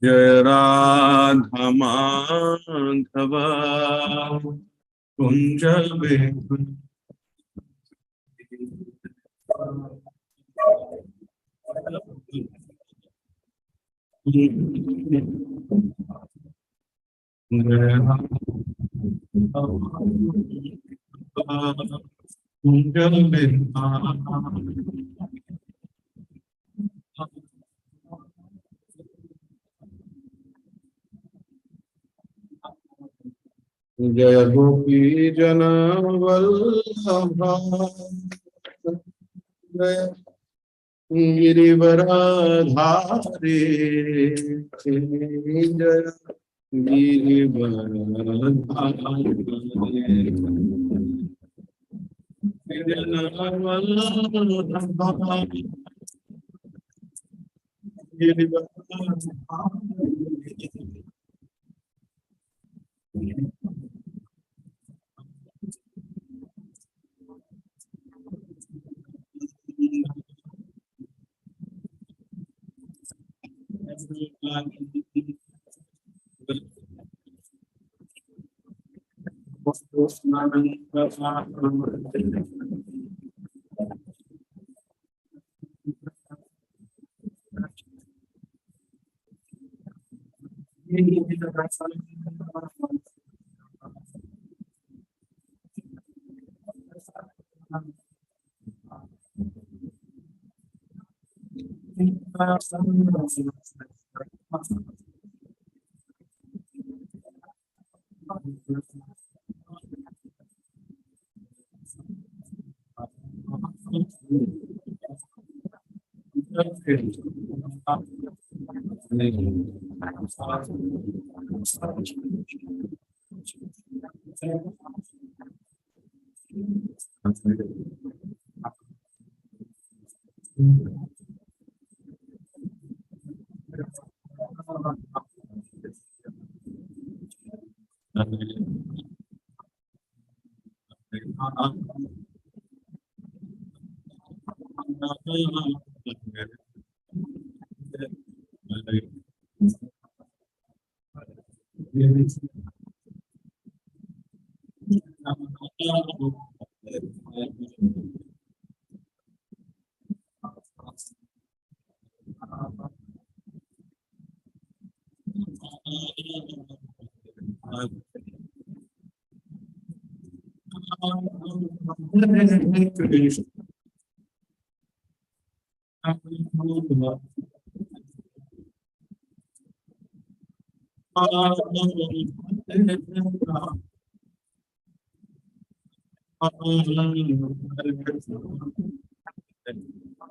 जय राधा माधव कुंज बिहारी जय कुंज बिहारी जय गोपी जन वल्लभा जय गिरिवरधारी जय गिरिवरधारी जन वल्लभा Girivardhari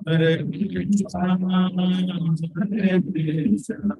Hare Krishna, Hare Krishna,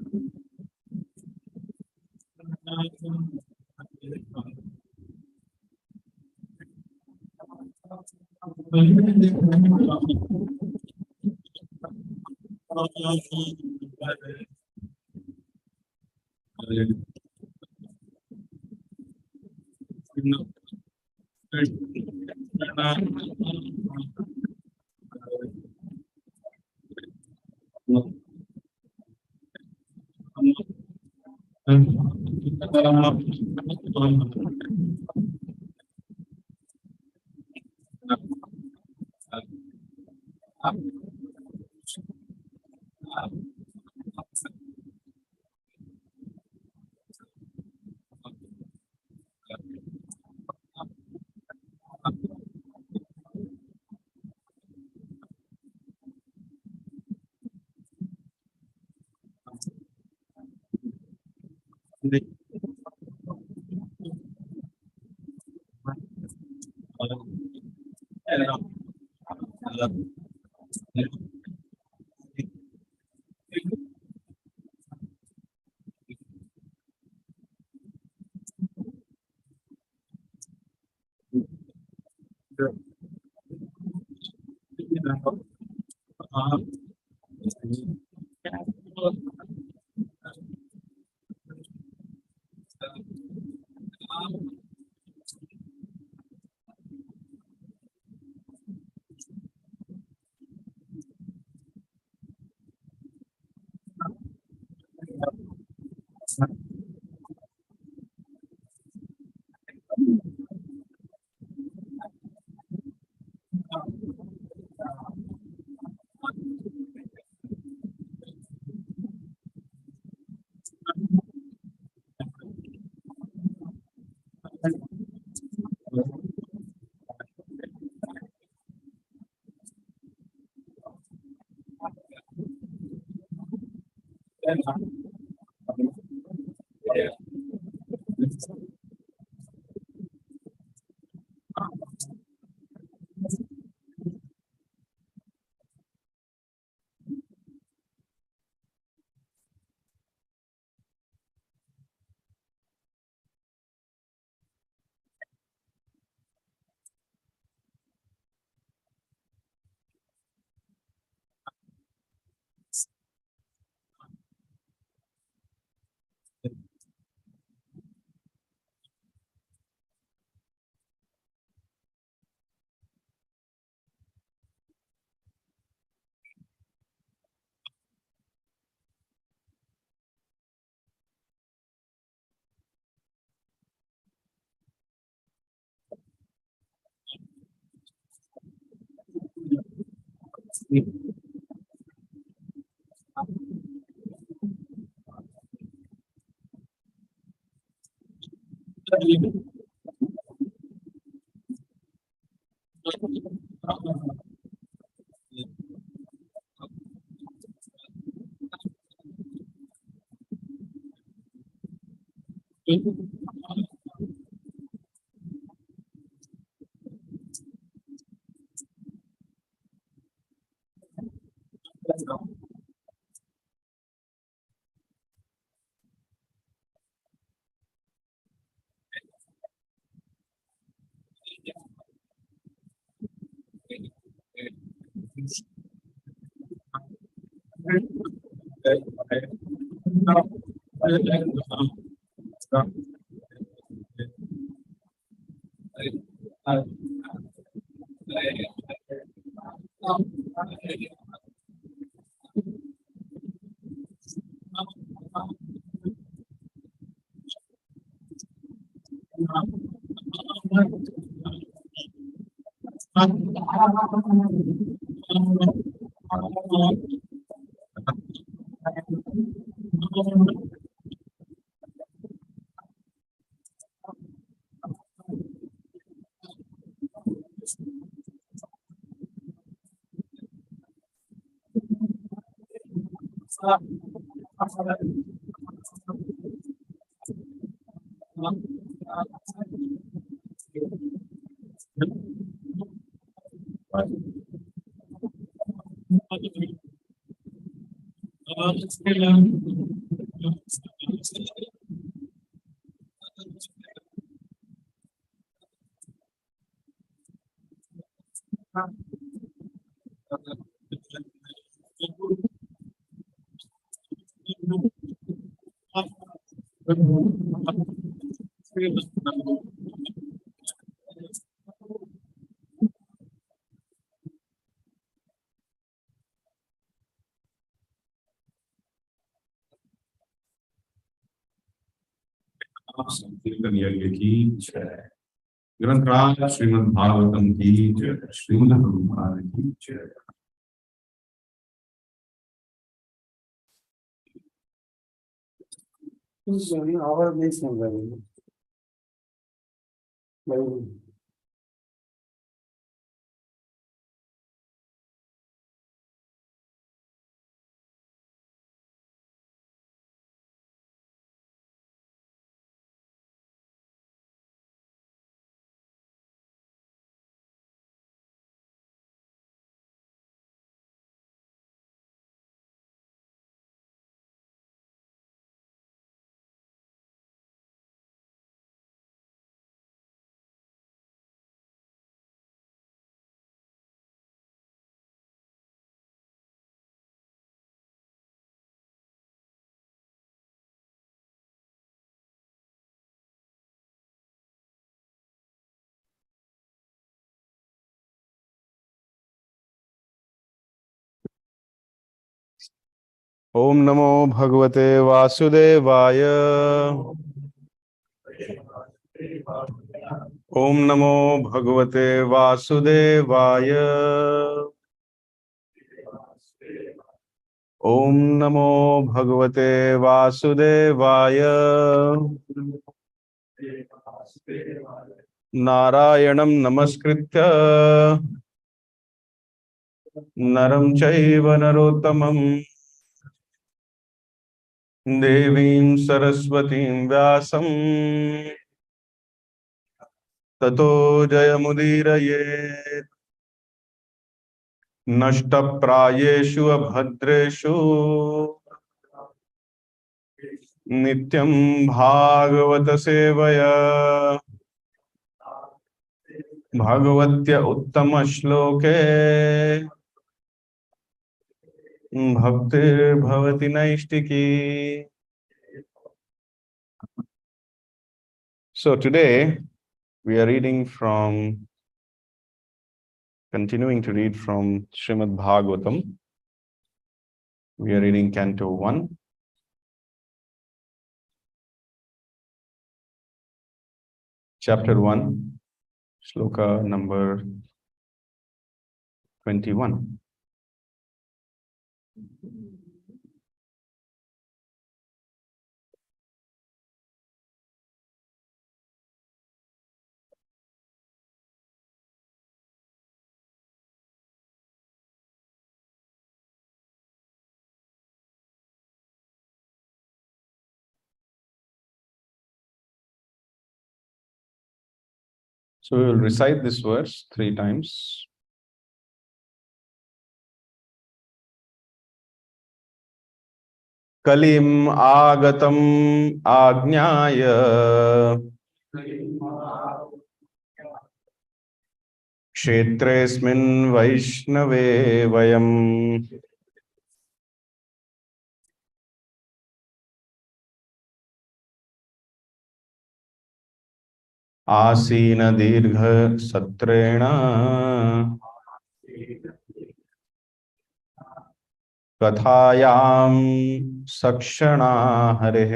संकीर्तन यज्ञ की जय। ग्रंथराज श्रीमद् भागवतम की जय। श्रीमद् भगवान की जय। आवाज नहीं सुन रही। ओम नमो भगवते वासुदेवाय। ओम नमो भगवते वासुदेवाय। ओम नमो भगवते वासुदेवाय। नारायणं नमस्कृत्य नरं चैव नरोत्तमं देवीं सरस्वतीं व्यासं ततो जयमुदीरयेत्। नष्टप्रायेषु अभद्रेषु नित्यं भागवत सेवया भगवत्य उत्तम श्लोके भक्तिर्भवति नैष्टिकी. So today we are continuing to read from Srimad Bhagavatam. We are reading Canto 1. Chapter 1, Shloka number 21. So we will recite this verse 3 times. Kalim agatam agnyaya kshetresmin vaishnave vayam आसीन दीर्घ सत्रेण कथायां सक्षणा हरिः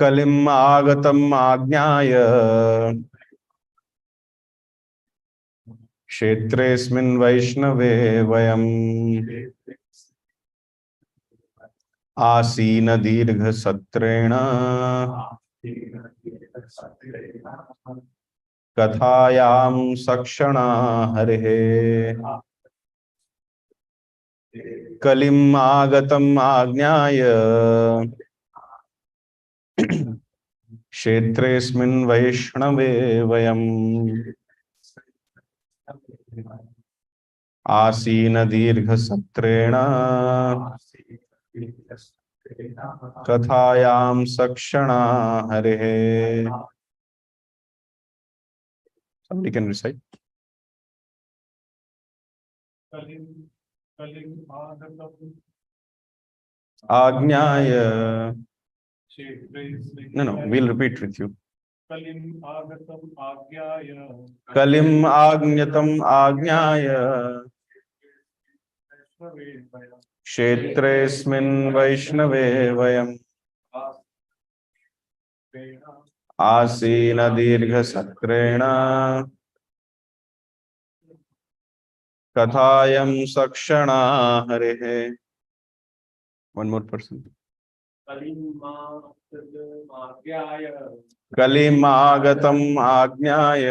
कलिम् आगतम् आज्ञाय क्षेत्रेऽस्मिन् वैष्णवे वयम् आसीन दीर्घ सत्रेण कथायां सक्षणा हरिः कलिम् आगतम् आज्ञाय क्षेत्रेऽस्मिन् वैष्णवे वयम् आसीन दीर्घ सत्रेण कथायां सक्षणा हरिः. Somebody can recite. Ajnaya. No, we'll repeat with you. Kalim agnatam ajnaya क्षेत्रेऽस्मिन् वैष्णवे वयम् आसीन दीर्घ सत्रेण कथायं सक्षणा हरिः. One more person. कलिमागतम् आज्ञाय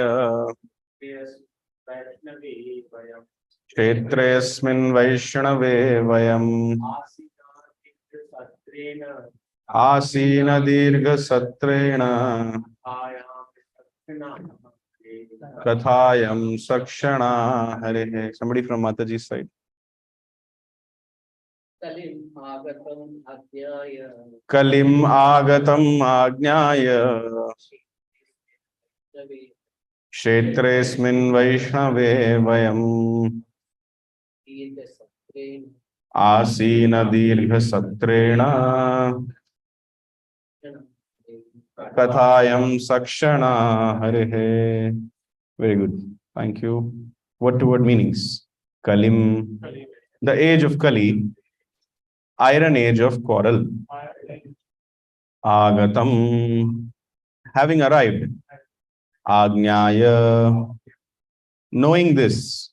क्षेत्रेऽस्मिन् वैष्णवे वयम् आसीन दीर्घ सत्रेण कथायं सक्षणा हरिः. Somebody from Mataji's side. कलिम् आगतम् आज्ञाय क्षेत्रेऽस्मिन् वैष्णवे वयम् आसीन दीर्घ सत्रेण कथायं सक्षणा हरिः. Very good. Thank you. Word to word meanings. Kalim, the age of Kali, iron age of quarrel. Agatam, having arrived. Agnyaya, knowing this.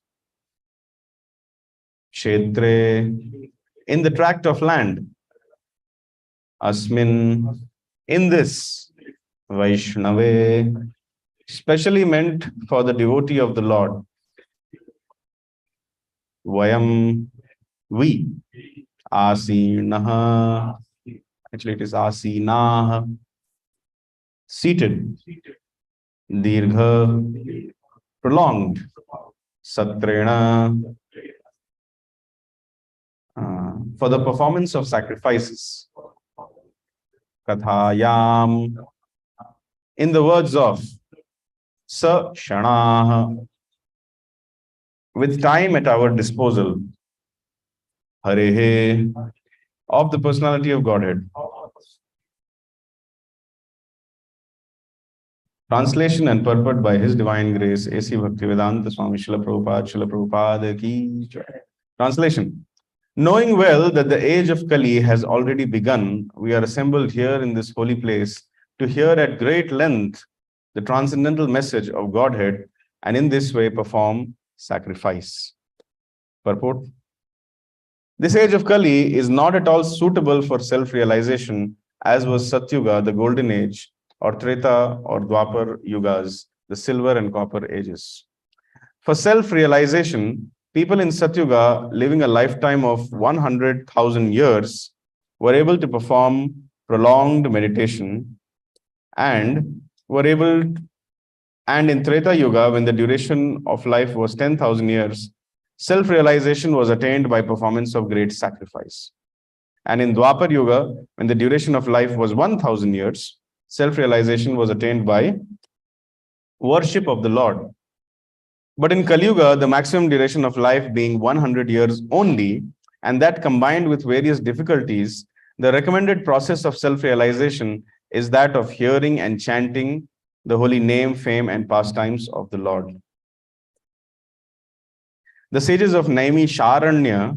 Kshetre, in the tract of land. Asmin, in this. Vaishnave, specially meant for the devotee of the Lord. Vayam, we. Asinaha, actually it is asinah, seated. Dirgha, prolonged. Satrena, for the performance of sacrifices. Kathayam, in the words of Sa Shanah, with time at our disposal. Harehe, of the personality of Godhead. Translation and purport by His Divine Grace, A.C. Bhaktivedanta Swami Srila Prabhupada ki jai. Translation. Knowing well that the age of Kali has already begun, we are assembled here in this holy place to hear at great length the transcendental message of Godhead and in this way perform sacrifice. Purport. This age of Kali is not at all suitable for self-realization as was Satyuga, the golden age, or Treta or Dwapar Yugas, the silver and copper ages. For self-realization, people in Satyuga living a lifetime of 100,000 years were able to perform prolonged meditation and in Treta Yuga, when the duration of life was 10,000 years, self-realization was attained by performance of great sacrifice. And in Dwapar Yuga, when the duration of life was 1,000 years, self-realization was attained by worship of the Lord. But in Kali Yuga, the maximum duration of life being 100 years only, and that combined with various difficulties, the recommended process of self-realization is that of hearing and chanting the holy name, fame, and pastimes of the Lord. The sages of Naimi Sharanya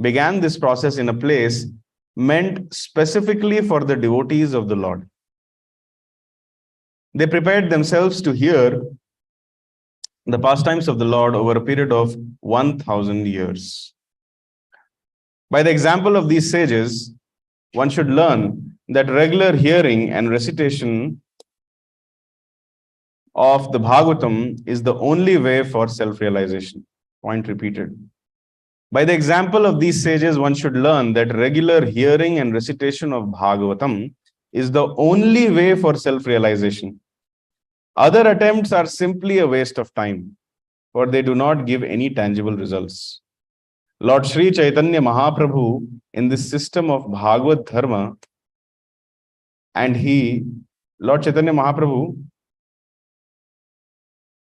began this process in a place meant specifically for the devotees of the Lord. They prepared themselves to hear the pastimes of the Lord over a period of 1,000 years. By the example of these sages, one should learn that regular hearing and recitation of the Bhagavatam is the only way for self-realization. Point repeated. By the example of these sages, one should learn that regular hearing and recitation of Bhagavatam is the only way for self-realization. Other attempts are simply a waste of time, for they do not give any tangible results. Lord Sri Chaitanya Mahaprabhu, in this system of Bhagavad Dharma, Lord Chaitanya Mahaprabhu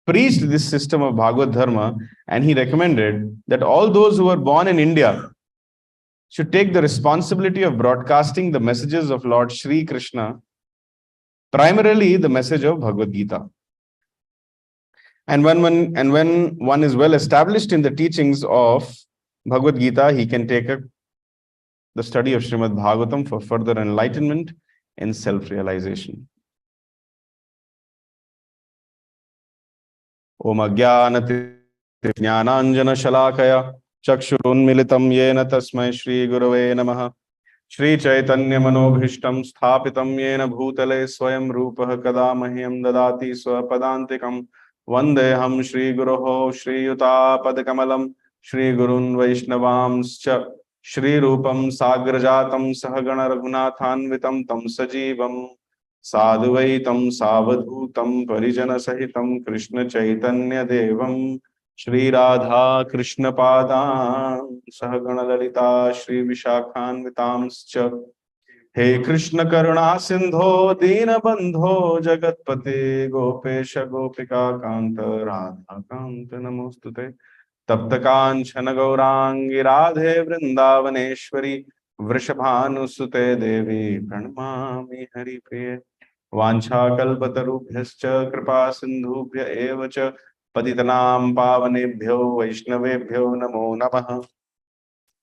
preached this system of Bhagavad Dharma, and he recommended that all those who are born in India should take the responsibility of broadcasting the messages of Lord Sri Krishna, primarily the message of Bhagavad Gita. And when one is well established in the teachings of Bhagavad Gita, he can take up the study of Srimad Bhagavatam for further enlightenment in self-realization. Om Ajnanati Jnananjana Shalakaya Chakshurunmilitam Yena Tasmai Shri Gurave Namaha Shri Chaitanya Manobhishtam Sthapitam Yena Bhutale Swayam Rupah Kada Mahyam Dadati Swapadantikam Vandeham Shri Guroho Shri Yuta Padakamalam Shri Gurun Vaishnavamscha Shri Rupam Sagrajatam Sahagana Raghunathanvitam Tam Sajivam Sadhuvaitam Savadhutam Parijana Sahitam Krishna Chaitanya Devam Shri Radha Krishna Padam Sahagana Lalita Shri Vishakhanvitamscha He Krishna Karuna Sindho Dina Bandho Jagatpate Gopesha Gopika Kanta Radha Kanta Namostute Taptakanchana Gaurangi Radhe Vrindavaneshwari Vrishabhanusute Devi Pranamami Hari Priye Vancha Kalpatarubhyascha Kripa Sindhubhya Evacha पतितनां पावनेभ्यो वैष्णवेभ्यो नमो नमः।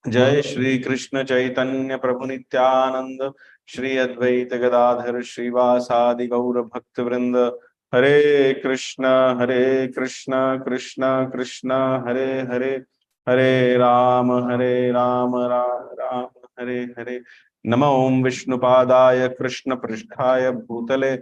जय श्री कृष्ण चैतन्य प्रभु नित्यानंद, श्री अद्वैत गदाधर श्रीवासादि गौर भक्त वृंद। हरे कृष्ण कृष्ण कृष्ण हरे हरे, हरे राम राम राम हरे हरे। नमो ओम विष्णुपादाय कृष्ण पृष्ठाय भूतले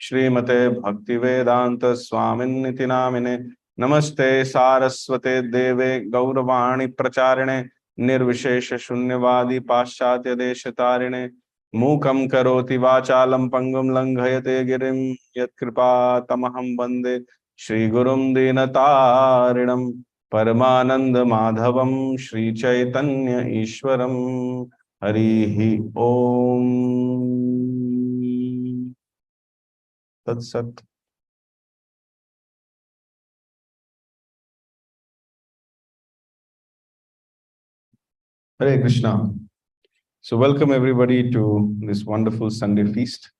श्रीमते भक्ति वेदांत स्वामिन्निति नामिने। नमस्ते सारस्वते देवे गौरवाणी प्रचारिणे, निर्विशेष शून्यवादी पाश्चात्य देश तारिणे। मूकं करोति वाचालं पंगुं लंघयते गिरिं, यत्कृपा तमहं वंदे श्रीगुरुं दीनतारिणं। परमानंद माधवं श्री चैतन्य ईश्वरं। हरि ओम तत्सत। Hare Krishna. So welcome everybody to this wonderful Sunday feast.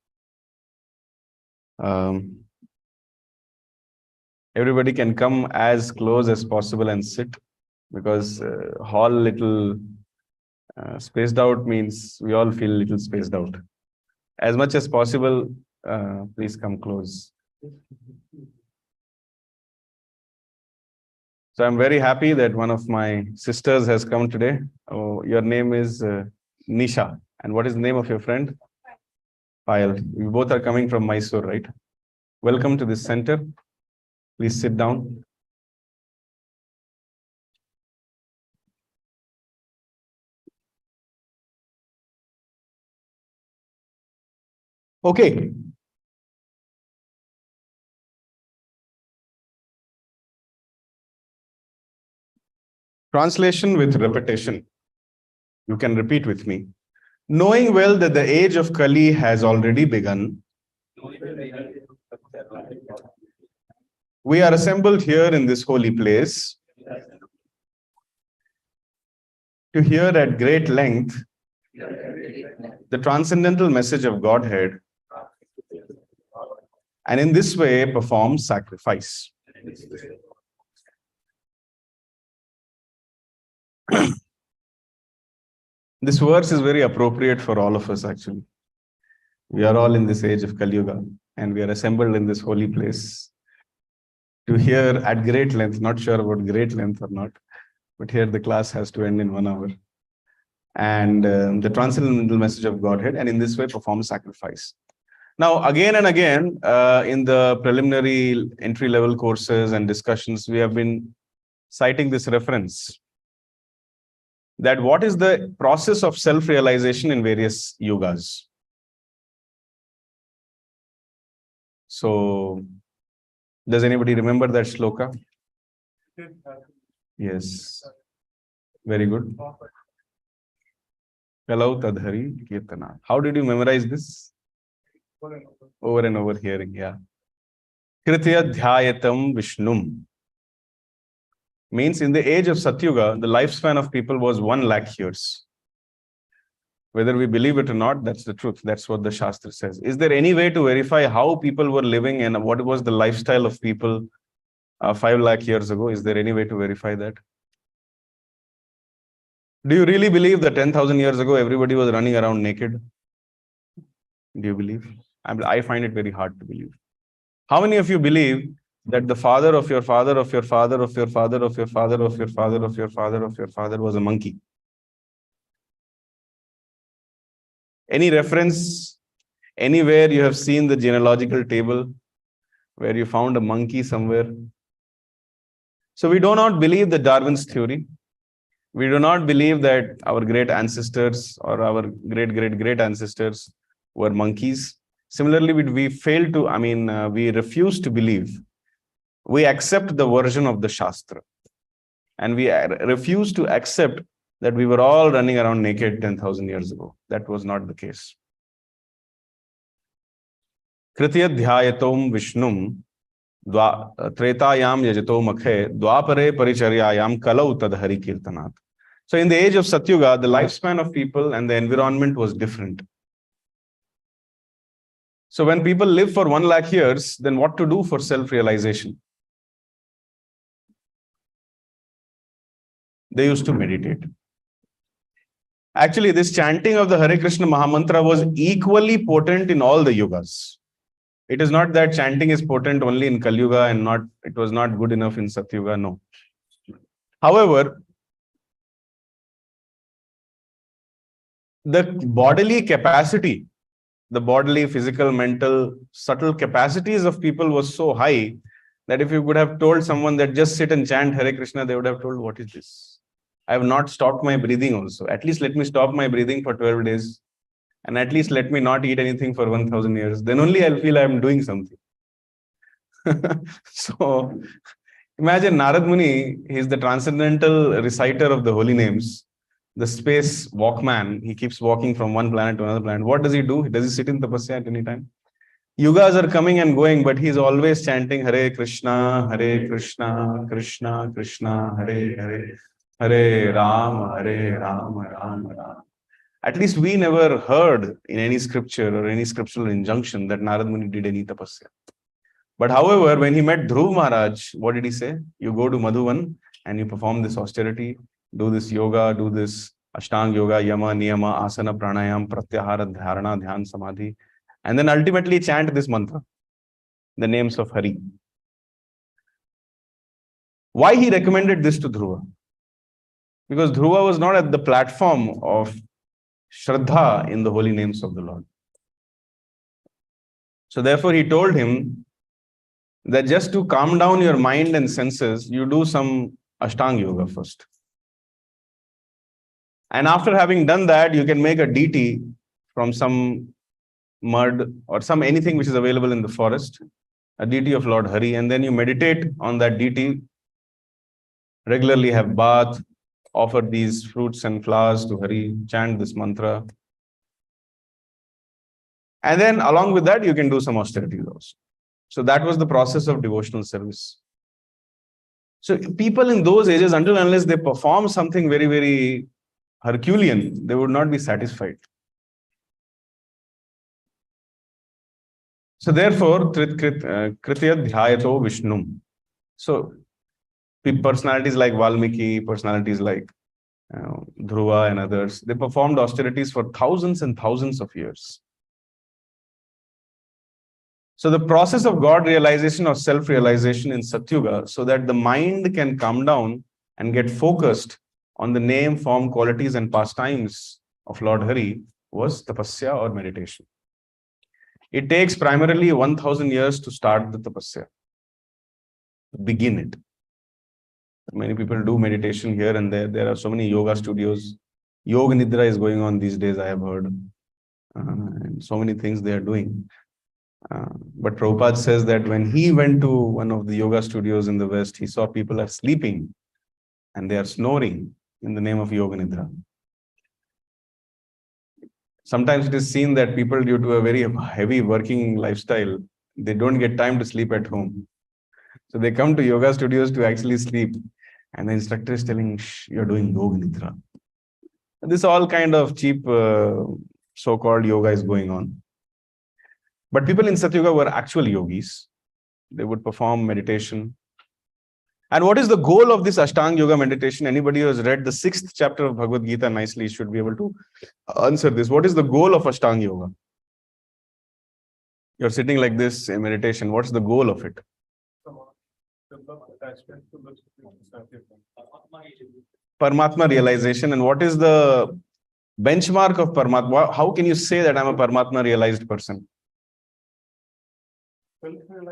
Everybody can come as close as possible and sit, because hall little spaced out means we all feel little spaced out. As much as possible, please come close. So I'm very happy that one of my sisters has come today. Oh, your name is Nisha. And what is the name of your friend? Payal. You both are coming from Mysore, right? Welcome to this center. Please sit down. Okay. Translation with repetition. You can repeat with me. Knowing well that the age of Kali has already begun, we are assembled here in this holy place to hear at great length the transcendental message of Godhead, and in this way perform sacrifice. This verse is very appropriate for all of us, actually. We are all in this age of Kali Yuga, and we are assembled in this holy place to hear at great length, not sure about great length or not, but here the class has to end in 1 hour. And the transcendental message of Godhead, and in this way perform sacrifice. Now, again and again, in the preliminary entry-level courses and discussions, we have been citing this reference, that what is the process of self-realization in various yugas. So, does anybody remember that shloka? Yes. Very good. Kalau tadhari kirtana. How did you memorize this? Over and over hearing, yeah. Kritya dhyayatam vishnum. Means in the age of Satyuga, the lifespan of people was 1 lakh years. Whether we believe it or not, that's the truth. That's what the Shastra says. Is there any way to verify how people were living and what was the lifestyle of people 5 lakh years ago? Is there any way to verify that? Do you really believe that 10,000 years ago, everybody was running around naked? Do you believe? I find it very hard to believe. How many of you believe that the father of your father of your father of your father of your father of your father of your father of your father was a monkey? Any reference anywhere you have seen the genealogical table where you found a monkey somewhere? So we do not believe the Darwin's theory. We do not believe that our great ancestors or our great ancestors were monkeys. Similarly, we fail to, we refuse to believe. We accept the version of the Shastra. And we refuse to accept that we were all running around naked 10,000 years ago. That was not the case. Kritya dhyayatom vishnum tretayam yajato makhe dwapare paricharyayam kalau tadhari kirtanat. So in the age of Satyuga, the lifespan of people and the environment was different. So when people live for 1 lakh years, then what to do for self-realization? They used to meditate. Actually, this chanting of the Hare Krishna Mahamantra was equally potent in all the yugas. It is not that chanting is potent only in Kali Yuga and it was not good enough in Satyuga. No. However, the bodily capacity, the bodily, physical, mental, subtle capacities of people was so high that if you could have told someone that just sit and chant Hare Krishna, they would have told, what is this? I have not stopped my breathing also. At least let me stop my breathing for 12 days. And at least let me not eat anything for 1000 years. Then only I'll feel I'm doing something. So imagine Narad Muni, he's the transcendental reciter of the holy names, the space walkman. He keeps walking from one planet to another planet. What does he do? Does he sit in tapasya at any time? Yugas are coming and going, but he's always chanting Hare Krishna, Krishna Krishna, Hare Hare, Hare Ram, Ram Ram. At least we never heard in any scripture or any scriptural injunction that Narad Muni did any tapasya. But however, when he met Dhruv Maharaj, what did he say? You go to Madhuvan and you perform this austerity, do this yoga, do this Ashtang Yoga, Yama, Niyama, Asana, Pranayam, Pratyahara, Dharana, Dhyan, Samadhi, and then ultimately chant this mantra, the names of Hari. Why he recommended this to Dhruva? Because Dhruva was not at the platform of Shraddha in the holy names of the Lord. So therefore he told him that just to calm down your mind and senses, you do some Ashtanga Yoga first. And after having done that, you can make a deity from some mud or anything which is available in the forest, a deity of Lord Hari, and then you meditate on that deity, regularly have bath, offer these fruits and flowers to Hari, chant this mantra. And then along with that, you can do some austerities also. So that was the process of devotional service. So people in those ages, until and unless they perform something very, very Herculean, they would not be satisfied. So therefore, Kritya Dhyayato Vishnum. So personalities like Valmiki, personalities like Dhruva and others, they performed austerities for thousands and thousands of years. So the process of God realization or self-realization in Satyuga, so that the mind can come down and get focused on the name, form, qualities and pastimes of Lord Hari, was tapasya or meditation. It takes primarily 1000 years to start the tapasya, begin it. Many people do meditation here and there. There are so many yoga studios. Yoga Nidra is going on these days, I have heard. And so many things they are doing. But Prabhupada says that when he went to one of the yoga studios in the West, he saw people are sleeping and they are snoring in the name of Yoga Nidra. Sometimes it is seen that people, due to a very heavy working lifestyle, they don't get time to sleep at home. So they come to yoga studios to actually sleep. And the instructor is telling, shh, you're doing Yoga Nidra. This all kind of cheap so-called yoga is going on. But people in Satyuga were actual yogis. They would perform meditation. And what is the goal of this Ashtanga Yoga meditation? Anybody who has read the 6th chapter of Bhagavad Gita nicely should be able to answer this. What is the goal of Ashtanga Yoga? You're sitting like this in meditation. What's the goal of it? Paramatma realization. And what is the benchmark of Paramatma? How can you say that I'm a Paramatma realized person?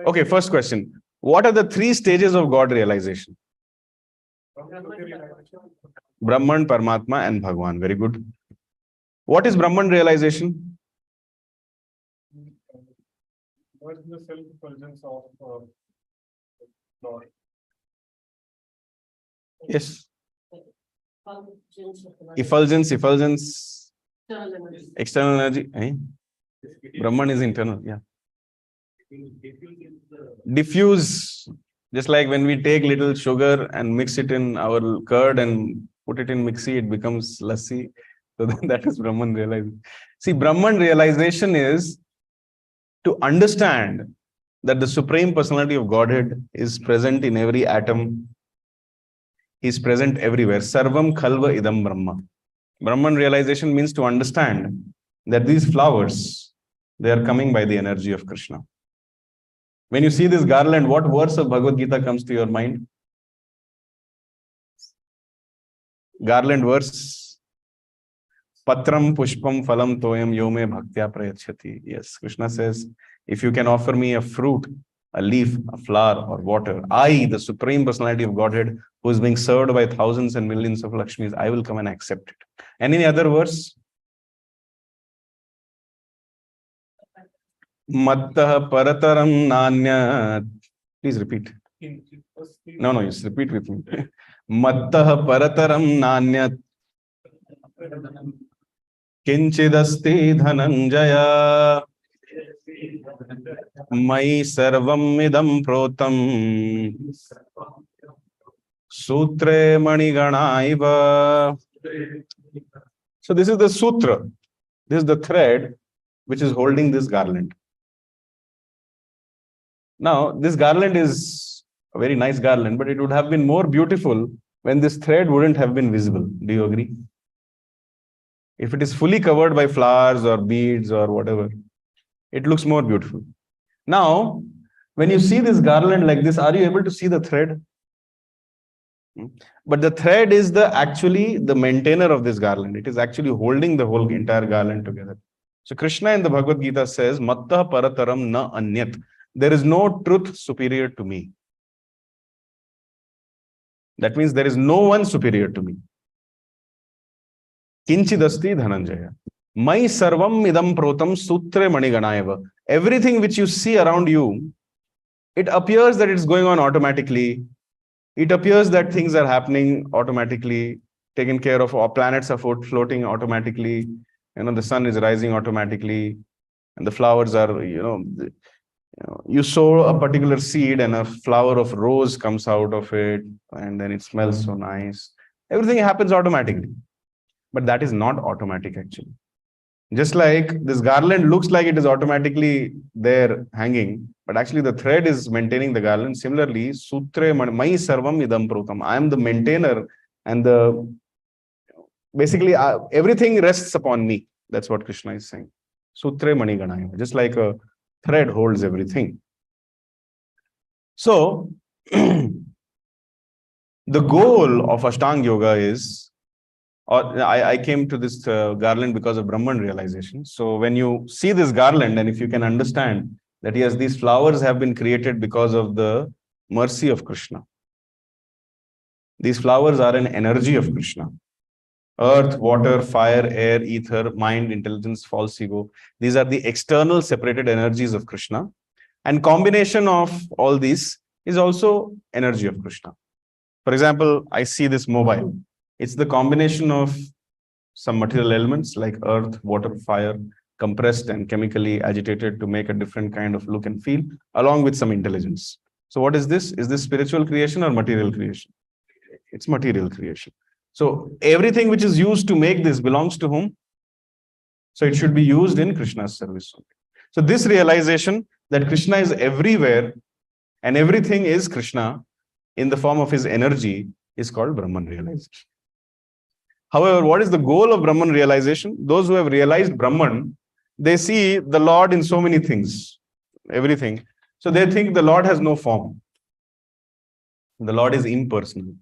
Okay, first question. What are the 3 stages of God realization? Brahman, Paramatma and Bhagwan. Very good. What is Brahman realization? What is the self-effulgence of Lord? Yes. Effulgence. External energy. Eh? Brahman is internal. Yeah. Diffuse. Just like when we take little sugar and mix it in our curd and put it in mixie, it becomes lassi. So that is Brahman realization. See, Brahman realization is to understand that the Supreme Personality of Godhead is present in every atom, He's present everywhere. Sarvam khalva idam Brahma. Brahman realization means to understand that these flowers, they are coming by the energy of Krishna. When you see this garland, what verse of Bhagavad Gita comes to your mind? Garland verse. Patram pushpam phalam toyam yome bhaktya prayachati. Yes, Krishna says, if you can offer me a fruit, a leaf, a flower, or water, I, the Supreme Personality of Godhead, who is being served by thousands and millions of Lakshmis, I will come and accept it. And any other verse? Mattah parataram nanya. Please repeat. No, you repeat with me. Mattah parataram nanya kinchidasti dhananjaya mai sarvam idam protam sutre maniganaiva. So this is the sutra. This is the thread which is holding this garland. Now, this garland is a very nice garland, but it would have been more beautiful when this thread wouldn't have been visible. Do you agree? If it is fully covered by flowers or beads or whatever, it looks more beautiful. Now, when you see this garland like this, are you able to see the thread? But the thread is actually the maintainer of this garland. It is actually holding the whole entire garland together. So Krishna in the Bhagavad Gita says, Mattah parataram na anyat. There is no truth superior to me. That means there is no one superior to me. Kinchidasti dhananjaya. Mai sarvam idam protam sutre maniganayava. Everything which you see around you, it appears that it's going on automatically. It appears that things are happening automatically, taken care of. Our planets are floating automatically. The sun is rising automatically, and the flowers are, you sow a particular seed and a flower of rose comes out of it, and then it smells so nice. Everything happens automatically. But that is not automatic actually. Just like this garland looks like it is automatically there hanging, but actually the thread is maintaining the garland. Similarly, sutre mai sarvam idam protam. I am the maintainer, and basically everything rests upon me. That's what Krishna is saying. Sutre mani ganaya. Just like a thread holds everything. So, the goal of Ashtanga Yoga is, I came to this garland because of Brahman realization. So when you see this garland, and if you can understand that yes, these flowers have been created because of the mercy of Krishna. These flowers are an energy of Krishna. Earth, water, fire, air, ether, mind, intelligence, false ego. These are the external separated energies of Krishna. And combination of all these is also energy of Krishna. For example, I see this mobile. It's the combination of some material elements like earth, water, fire, compressed and chemically agitated to make a different kind of look and feel, along with some intelligence. So what is this? Is this spiritual creation or material creation? It's material creation. So everything which is used to make this belongs to whom? So it should be used in Krishna's service. So this realization that Krishna is everywhere and everything is Krishna in the form of his energy is called Brahman realization. However, what is the goal of Brahman realization? Those who have realized Brahman, they see the Lord in so many things, everything. So they think the Lord has no form. The Lord is impersonal.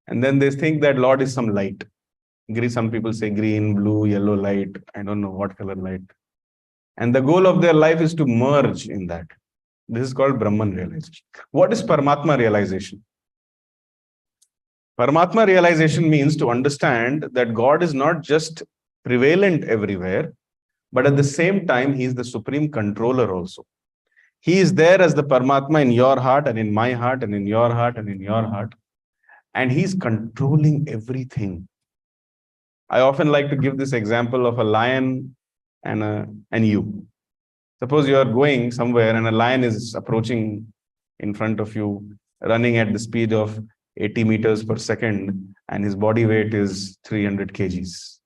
And then they think that Lord is some light. Some people say green, blue, yellow light. I don't know what color light. And the goal of their life is to merge in that. This is called Brahman realization. What is Paramatma realization? Paramatma realization means to understand that God is not just prevalent everywhere, but at the same time, he is the supreme controller also. He is there as the Paramatma in your heart and in my heart and in your heart and in your heart. And he's controlling everything. I often like to give this example of a lion and you. Suppose you are going somewhere and a lion is approaching in front of you, running at the speed of 80 meters per second, and his body weight is 300 kgs.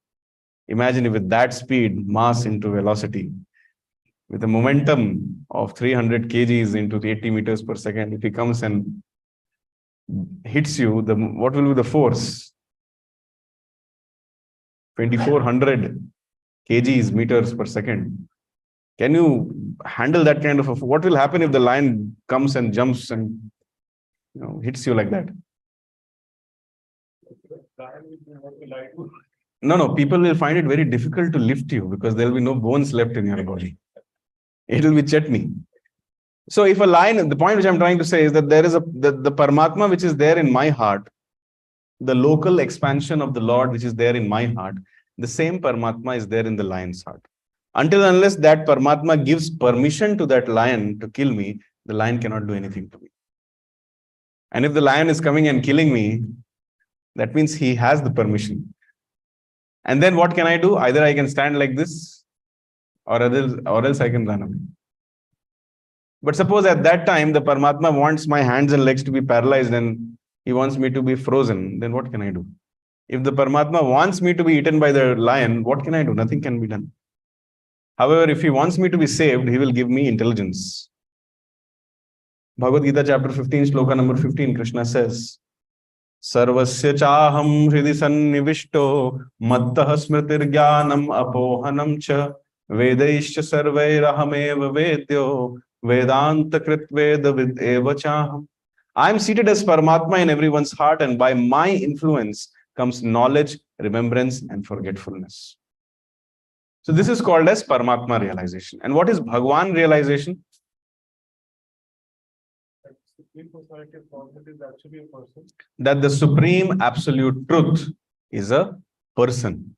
Imagine if with that speed, mass into velocity, with a momentum of 300 kgs into 80 meters per second, if he comes and hits you, what will be the force? 2400 kgs meters per second. Can you handle that kind of what will happen if the lion comes and jumps and hits you like that? No, people will find it very difficult to lift you because there will be no bones left in your body. It will be chutney. So if a lion, the point which I'm trying to say is that there is the Paramatma which is there in my heart, the local expansion of the Lord which is there in my heart, the same Paramatma is there in the lion's heart. Until unless that Paramatma gives permission to that lion to kill me, the lion cannot do anything to me. And if the lion is coming and killing me, that means he has the permission. And then what can I do? Either I can stand like this, or else I can run away. But suppose at that time, the Paramatma wants my hands and legs to be paralyzed and he wants me to be frozen, then what can I do? If the Paramatma wants me to be eaten by the lion, what can I do? Nothing can be done. However, if he wants me to be saved, he will give me intelligence. Bhagavad Gita chapter 15, shloka number 15, Krishna says, Sarvasya chaham hridi sannivishto mattah smritir jnanam apohanam cha vedaischa sarvairahameva vedyo vedanta kritveda vid eva chaham. I am seated as Paramatma in everyone's heart, and by my influence comes knowledge, remembrance, and forgetfulness. So this is called as Paramatma realization. And what is Bhagwan realization? That the supreme absolute truth is a person.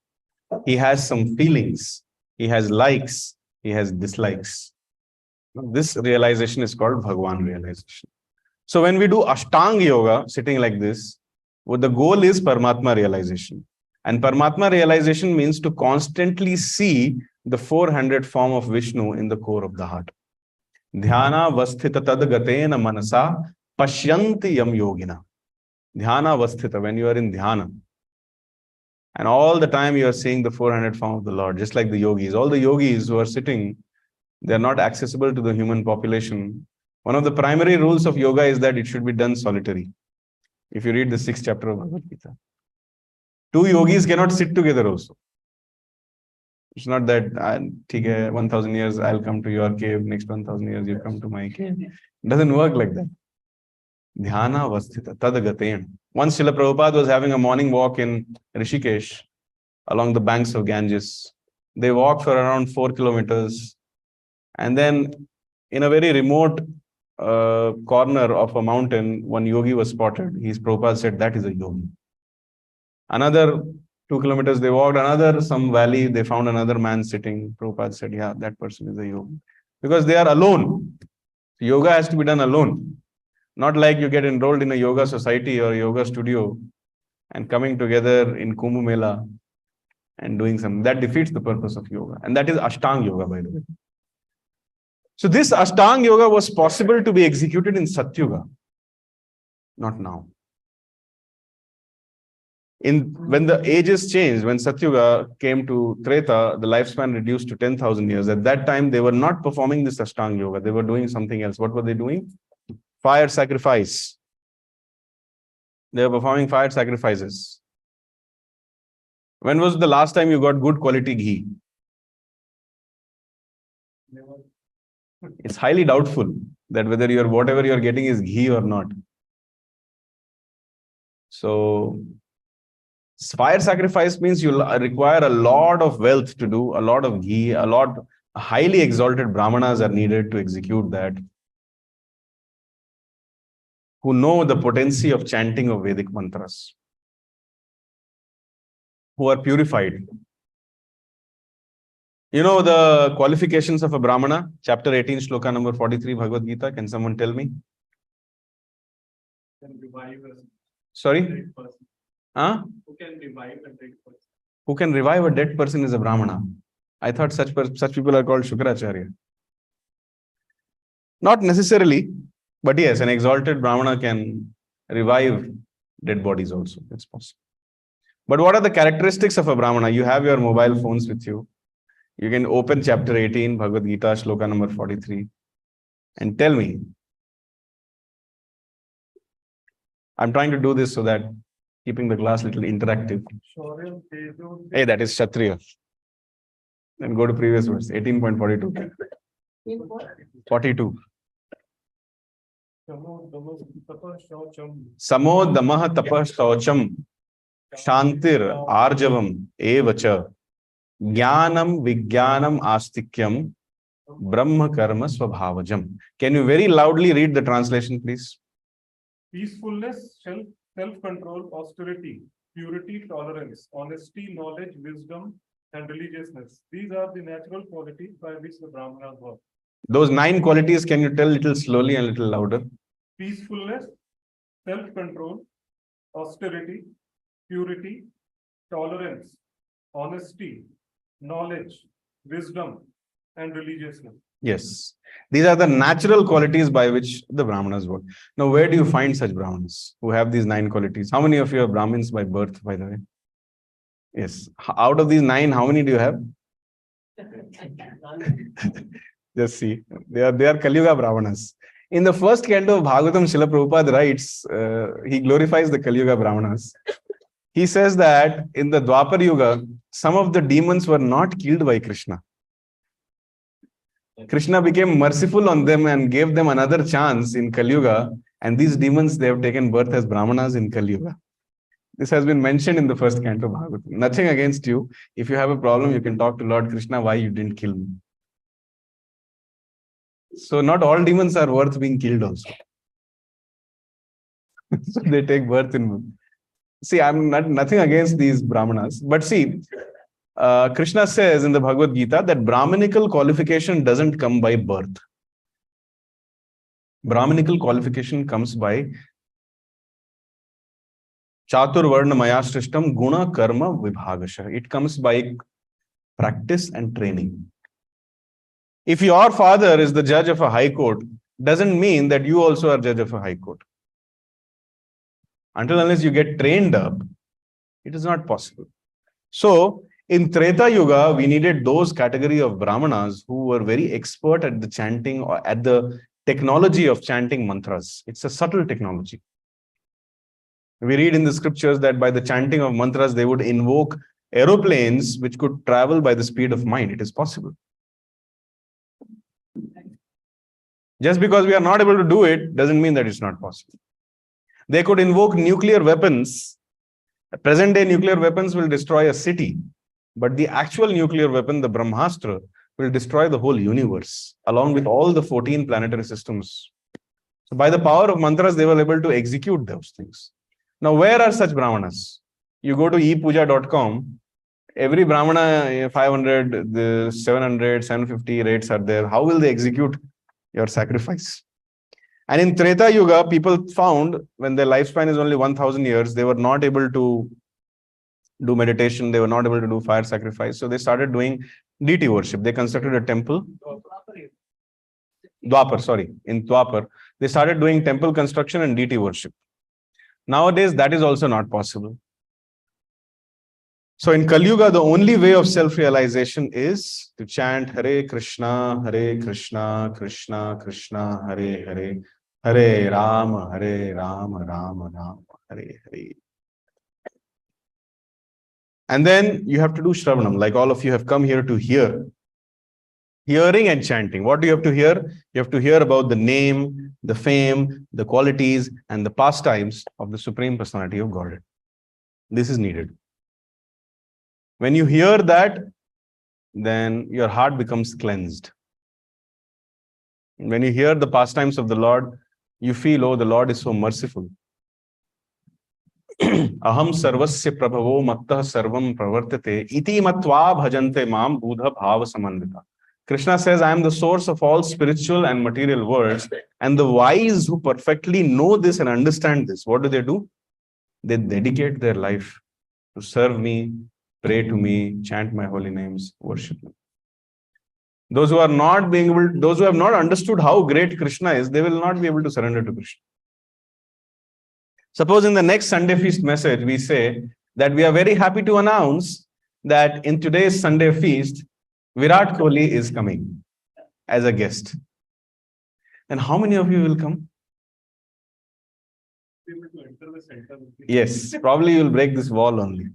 He has some feelings. He has likes. He has dislikes. This realization is called Bhagwan realization. So when we do Ashtanga Yoga, sitting like this, the goal is Paramatma realization. And Paramatma realization means to constantly see the 400 form of Vishnu in the core of the heart. Dhyana vasthita tad gatena manasa pashyanti yam yogina. Dhyana vasthita, when you are in dhyana. And all the time you are seeing the 400 form of the Lord, just like the yogis. All the yogis who are sitting, they are not accessible to the human population. One of the primary rules of yoga is that it should be done solitary. If you read the 6th chapter of Bhagavad Gita. 2 yogis cannot sit together also. It's not that 1,000 years I'll come to your cave, next 1,000 years you come to my cave. It doesn't work like that. Dhyana vasthita tadagaten. Once Srila Prabhupada was having a morning walk in Rishikesh along the banks of Ganges. They walked for around 4 kilometers. And then in a very remote corner of a mountain, one yogi was spotted. His Prabhupada said, that is a yogi. Another 2 kilometers they walked, some valley, they found another man sitting. Prabhupada said, yeah, that person is a yogi. Because they are alone. Yoga has to be done alone. Not like you get enrolled in a yoga society or a yoga studio and coming together in Kumbh Mela and doing something. That defeats the purpose of yoga. And that is Ashtanga Yoga, by the way. So this Ashtanga Yoga was possible to be executed in Satyuga, not now. When the ages changed, when Satyuga came to Treta, the lifespan reduced to 10,000 years. At that time, they were not performing this Ashtanga Yoga. They were doing something else. What were they doing? Fire sacrifice. They were performing fire sacrifices. When was the last time you got good quality ghee? It's highly doubtful that whether whatever you're getting is ghee or not. So fire sacrifice means you require a lot of wealth to do, a lot of ghee, highly exalted brahmanas are needed to execute that, who know the potency of chanting of Vedic mantras, who are purified. You know the qualifications of a Brahmana? Chapter 18, shloka number 43, Bhagavad Gita. Can someone tell me? Sorry? Huh? Who can revive a dead person? Who can revive a dead person is a Brahmana. I thought such people are called Shukracharya. Not necessarily, but yes, an exalted Brahmana can revive dead bodies also. That's possible. But what are the characteristics of a Brahmana? You have your mobile phones with you. You can open chapter 18, Bhagavad Gita, shloka number 43, and tell me, I'm trying to do this so that keeping the class little interactive. Hey, that is Kshatriya. Then go to previous verse, 18.42. 42. Samo damah tapah shaucham shantir arjavam evacha jnanam vijnanam astikyam brahma karma swabhavajam. Can you very loudly read the translation, please? Peacefulness, self-control, austerity, purity, tolerance, honesty, knowledge, wisdom, and religiousness. These are the natural qualities by which the Brahmanas work. Those 9 qualities, can you tell little slowly and little louder? Peacefulness, self-control, austerity, purity, tolerance, honesty, knowledge, wisdom, and religiousness. Yes. These are the natural qualities by which the Brahmanas work. Now, where do you find such Brahmanas who have these 9 qualities? How many of you are Brahmins by birth, by the way? Yes. Out of these 9, how many do you have? Just see. They are Kali Yuga Brahmanas. In the first canto of Bhagavatam, Srila Prabhupada writes, he glorifies the Kali Yuga Brahmanas. He says that in the Dwapar Yuga, some of the demons were not killed by Krishna. Krishna became merciful on them and gave them another chance in Kali Yuga, and these demons, they have taken birth as Brahmanas in Kali Yuga. This has been mentioned in the first canto of Bhagavatam. Nothing against you. If you have a problem, you can talk to Lord Krishna why you didn't kill me. So not all demons are worth being killed also. So they take birth in... See, I'm nothing against these Brahmanas. But see, Krishna says in the Bhagavad Gita that Brahminical qualification doesn't come by birth. Brahminical qualification comes by Chatur Varna Maya Srishtam Guna Karma Vibhagasha. It comes by practice and training. If your father is the judge of a high court, doesn't mean that you also are judge of a high court. Until unless you get trained up, it is not possible. So, in Treta Yuga, we needed those category of Brahmanas who were very expert at the chanting or at the technology of chanting mantras. It's a subtle technology. We read in the scriptures that by the chanting of mantras, they would invoke aeroplanes which could travel by the speed of mind. It is possible. Just because we are not able to do it, doesn't mean that it's not possible. They could invoke nuclear weapons. Present-day nuclear weapons will destroy a city. But the actual nuclear weapon, the Brahmastra, will destroy the whole universe, along with all the 14 planetary systems. So by the power of mantras, they were able to execute those things. Now, where are such Brahmanas? You go to epuja.com, every Brahmana, 500, the 700, 750 rates are there. How will they execute your sacrifice? And in Treta Yuga, people found when their lifespan is only 1000 years, they were not able to do meditation, they were not able to do fire sacrifice. So they started doing deity worship. They constructed a temple. Dwapar, sorry. In Dwapar, they started doing temple construction and deity worship. Nowadays, that is also not possible. So in Kali Yuga, the only way of self-realization is to chant Hare Krishna, Krishna Krishna, Hare Hare, Hare Rama, Rama Rama, Hare Hare. And then you have to do Shravanam, like all of you have come here to hear. Hearing and chanting. What do you have to hear? You have to hear about the name, the fame, the qualities, and the pastimes of the Supreme Personality of Godhead. This is needed. When you hear that, then your heart becomes cleansed. When you hear the pastimes of the Lord, you feel, oh, the Lord is so merciful. Aham sarvasya prabhavo mattah sarvam pravartate iti matva bhajante mam buddha bhava samandita. Krishna says, I am the source of all spiritual and material worlds, and the wise who perfectly know this and understand this, what do? They dedicate their life to serve me, pray to me, chant my holy names, worship me. Those who are not being able, those who have not understood how great Krishna is, they will not be able to surrender to Krishna. Suppose in the next Sunday feast message, we say that we are very happy to announce that in today's Sunday feast, Virat Kohli is coming as a guest. And how many of you will come? able to enter the center. Yes, probably you'll break this wall only.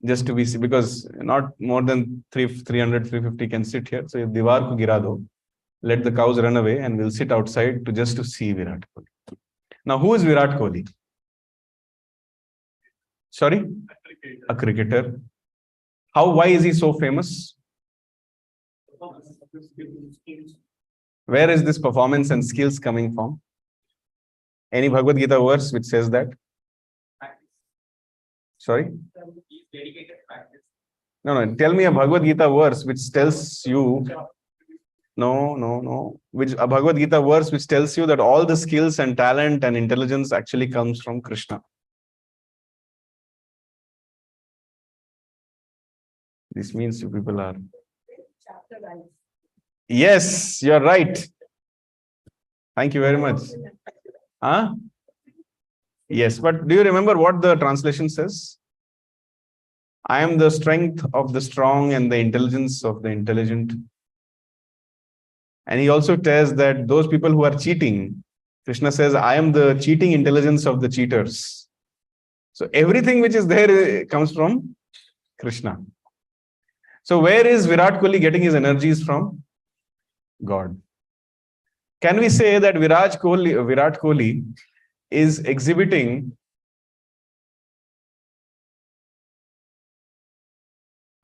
Just to be, because not more than 300, 350 can sit here. So Diwar ko gira do. Let the cows run away and we'll sit outside just to see Virat Kohli. Now, who is Virat Kohli? Sorry? A cricketer. Why is he so famous? Where is this performance and skills coming from? Any Bhagavad Gita verse which says that? Sorry? No. Tell me a Bhagavad Gita verse which tells you. No. A Bhagavad Gita verse which tells you that all the skills and talent and intelligence actually comes from Krishna. This means you people are. Yes, you're right. Thank you very much. Huh? Yes, but do you remember what the translation says? I am the strength of the strong and the intelligence of the intelligent. And he also tells that those people who are cheating, Krishna says, I am the cheating intelligence of the cheaters. So everything which is there comes from Krishna. So where is Virat Kohli getting his energies from? God. Can we say that Virat Kohli is exhibiting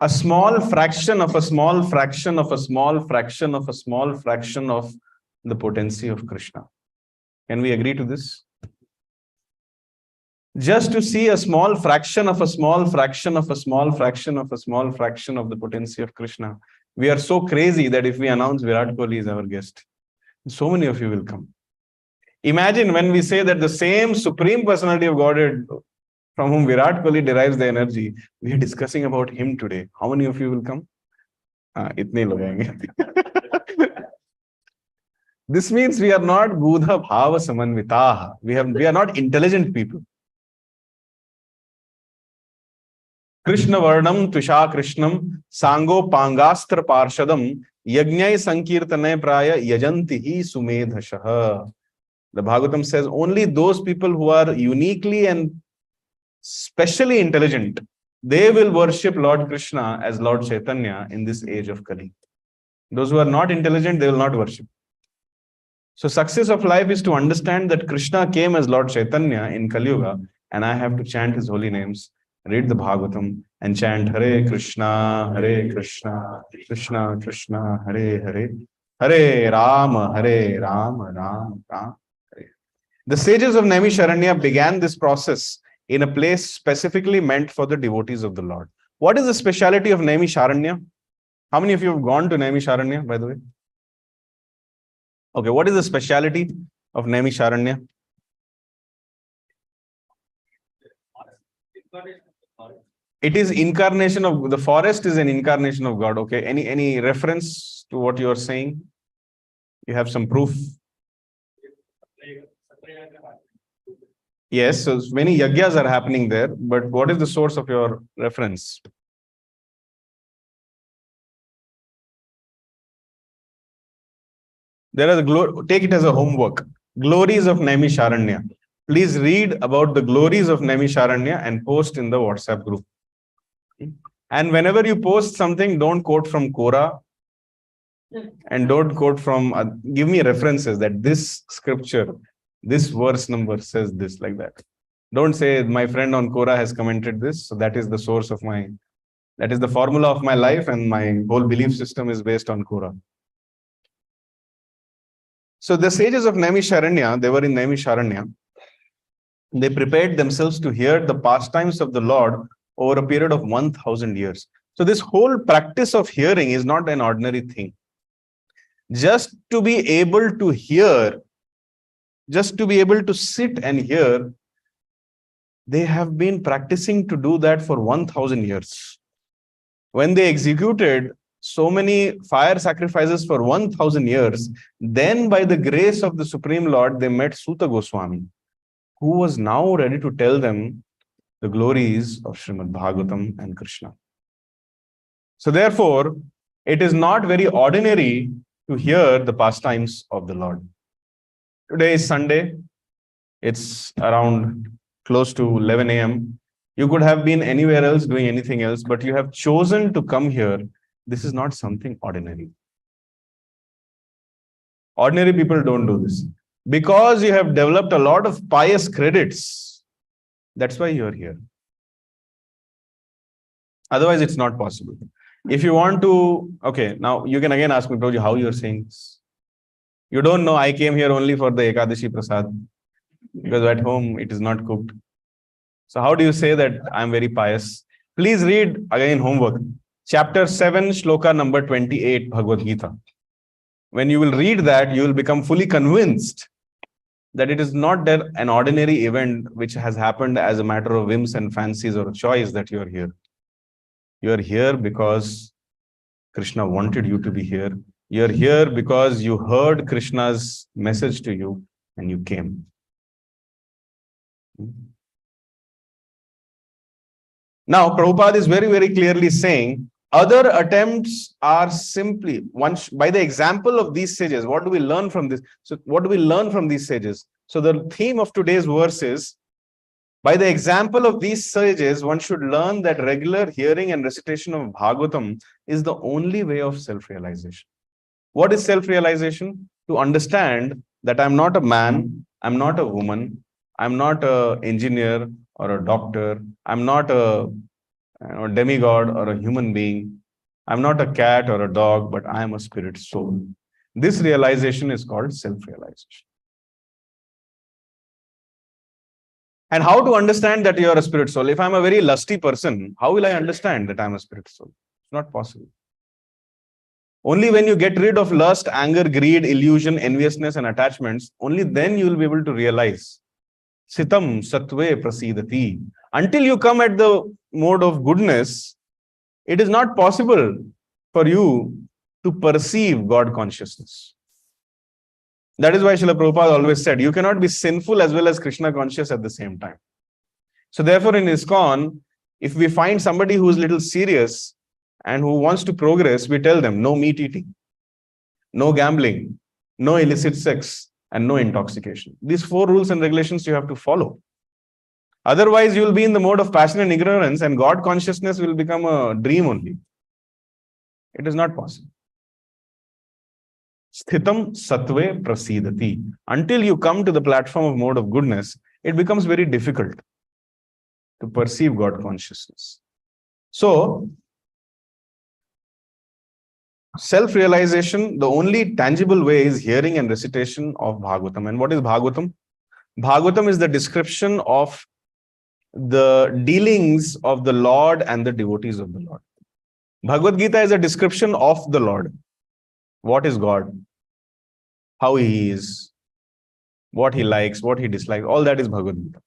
a small fraction of a small fraction of a small fraction of a small fraction of the potency of Krishna? Can we agree to this? Just to see a small fraction of a small fraction of a small fraction of a small fraction of the potency of Krishna. We are so crazy that if we announce Virat Kohli is our guest, so many of you will come. Imagine when we say that the same Supreme Personality of Godhead from whom Virat Kohli derives the energy, we are discussing about him today. How many of you will come? Itne log aayenge. This means we are not Gudha Bhava Samanvitaha. We are not intelligent people. Krishna Varnam Tvisha Krishnam Sango Pangastra Parshadam Yajnai Sankirtane Praya Yajantihi Sumedhashaha. The Bhagavatam says only those people who are uniquely and specially intelligent, they will worship Lord Krishna as Lord Chaitanya in this age of Kali. Those who are not intelligent, they will not worship. So success of life is to understand that Krishna came as Lord Chaitanya in Kali Yuga, and I have to chant his holy names, read the Bhagavatam and chant Hare Krishna, Krishna Krishna, Hare Hare, Hare Rama, Rama Rama. The sages of Naimisharanya began this process in a place specifically meant for the devotees of the Lord. What is the speciality of Naimisharanya? How many of you have gone to Naimisharanya, by the way? Okay, what is the speciality of Naimisharanya? It is incarnation of the forest is an incarnation of God. Okay, any reference to what you are saying? You have some proof? Yes, so many yagyas are happening there, but what is the source of your reference? There are take it as a homework. Glories of Naimisharanya. Please read about the glories of Naimisharanya and post in the WhatsApp group. And whenever you post something, don't quote from Korah and don't quote from, give me references that this scripture, this verse number says this, like that. Don't say my friend on Korah has commented this. So that is the source of that is the formula of my life, and my whole belief system is based on Korah. So the sages of Naimisharanya, they were in Naimisharanya. They prepared themselves to hear the pastimes of the Lord over a period of 1,000 years. So this whole practice of hearing is not an ordinary thing. Just to be able to hear, just to be able to sit and hear, they have been practicing to do that for 1,000 years. When they executed so many fire sacrifices for 1,000 years, then by the grace of the Supreme Lord, they met Suta Goswami, who was now ready to tell them the glories of Srimad Bhagavatam and Krishna. So therefore, it is not very ordinary to hear the pastimes of the Lord. Today is Sunday. It's around close to 11 a.m. You could have been anywhere else doing anything else, but you have chosen to come here. This is not something ordinary. Ordinary people don't do this. Because you have developed a lot of pious credits, that's why you're here. Otherwise, it's not possible. If you want to, okay, now you can again ask me, Prabhuji, how you're saying this. You don't know I came here only for the Ekadashi Prasad, because at home it is not cooked. So how do you say that I'm very pious? Please read again homework. Chapter 7, shloka number 28, Bhagavad Gita. When you will read that, you will become fully convinced that it is not that an ordinary event which has happened as a matter of whims and fancies or choice that you are here. You are here because Krishna wanted you to be here. You are here because you heard Krishna's message to you and you came. Now, Prabhupada is very, very clearly saying, other attempts are simply, by the example of these sages, what do we learn from this? So what do we learn from these sages? So the theme of today's verse is, by the example of these sages, one should learn that regular hearing and recitation of Bhagavatam is the only way of self-realization. What is self-realization? To understand that I'm not a man, I'm not a woman, I'm not an engineer or a doctor, I'm not a demigod or a human being, I'm not a cat or a dog, but I am a spirit soul. This realization is called self-realization. And how to understand that you are a spirit soul? If I'm a very lusty person, how will I understand that I'm a spirit soul? It's not possible. Only when you get rid of lust, anger, greed, illusion, enviousness, and attachments, only then you will be able to realize. Sitam satve prasidati. Until you come at the mode of goodness, it is not possible for you to perceive God consciousness. That is why Srila Prabhupada always said, you cannot be sinful as well as Krishna conscious at the same time. So therefore in ISKCON, if we find somebody who is a little serious and who wants to progress, we tell them no meat eating, no gambling, no illicit sex, and no intoxication. These 4 rules and regulations you have to follow. Otherwise, you will be in the mode of passion and ignorance, and God consciousness will become a dream only. It is not possible. Sthitam satve prasidati. Until you come to the platform of mode of goodness, it becomes very difficult to perceive God consciousness. So, self-realization, the only tangible way is hearing and recitation of Bhagavatam. And what is Bhagavatam? Bhagavatam is the description of the dealings of the Lord and the devotees of the Lord. Bhagavad Gita is a description of the Lord. What is God? How he is, what he likes, what he dislikes, all that is Bhagavad Gita.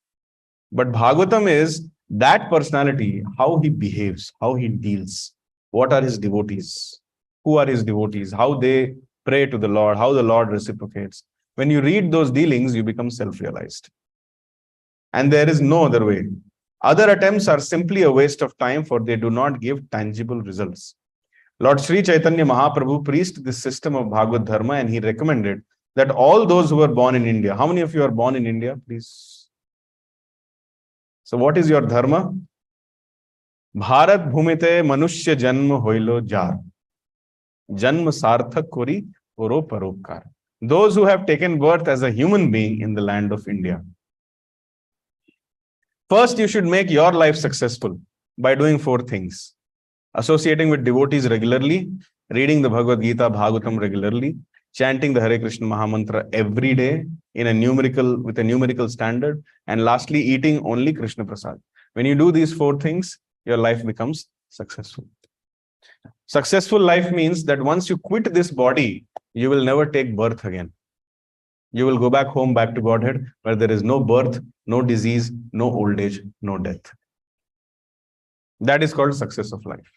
But Bhagavatam is that personality, how he behaves, how he deals, what are his devotees, who are his devotees, how they pray to the Lord, how the Lord reciprocates. When you read those dealings, you become self-realized. And there is no other way. Other attempts are simply a waste of time, for they do not give tangible results. Lord Sri Chaitanya Mahaprabhu preached this system of Bhagavad Dharma, and he recommended that all those who were born in India, how many of you are born in India, please? So what is your dharma? Bharat bhumite manushya janma hoilo jar. Janma sarthak kori poro parokar. Those who have taken birth as a human being in the land of India. First, you should make your life successful by doing 4 things. Associating with devotees regularly, reading the Bhagavad Gita, Bhagavatam regularly, chanting the Hare Krishna Mahamantra every day with a numerical standard, and lastly, eating only Krishna Prasad. When you do these 4 things, your life becomes successful. Successful life means that once you quit this body, you will never take birth again. You will go back home, back to Godhead, where there is no birth, no disease, no old age, no death. That is called success of life.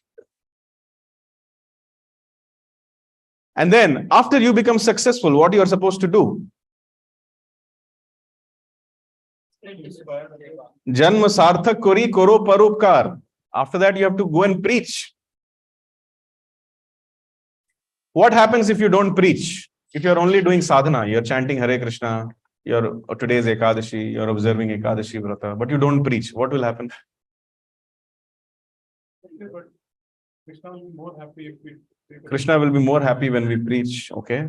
And then, after you become successful, what you are supposed to do? Janma sarthak kori koro parupkar. After that, you have to go and preach. What happens if you don't preach? If you're only doing sadhana, you're chanting Hare Krishna, today's Ekadashi, you're observing Ekadashi Vrata, but you don't preach. What will happen? Okay, but Krishna will be more happy if we Krishna will be more happy when we preach. Okay.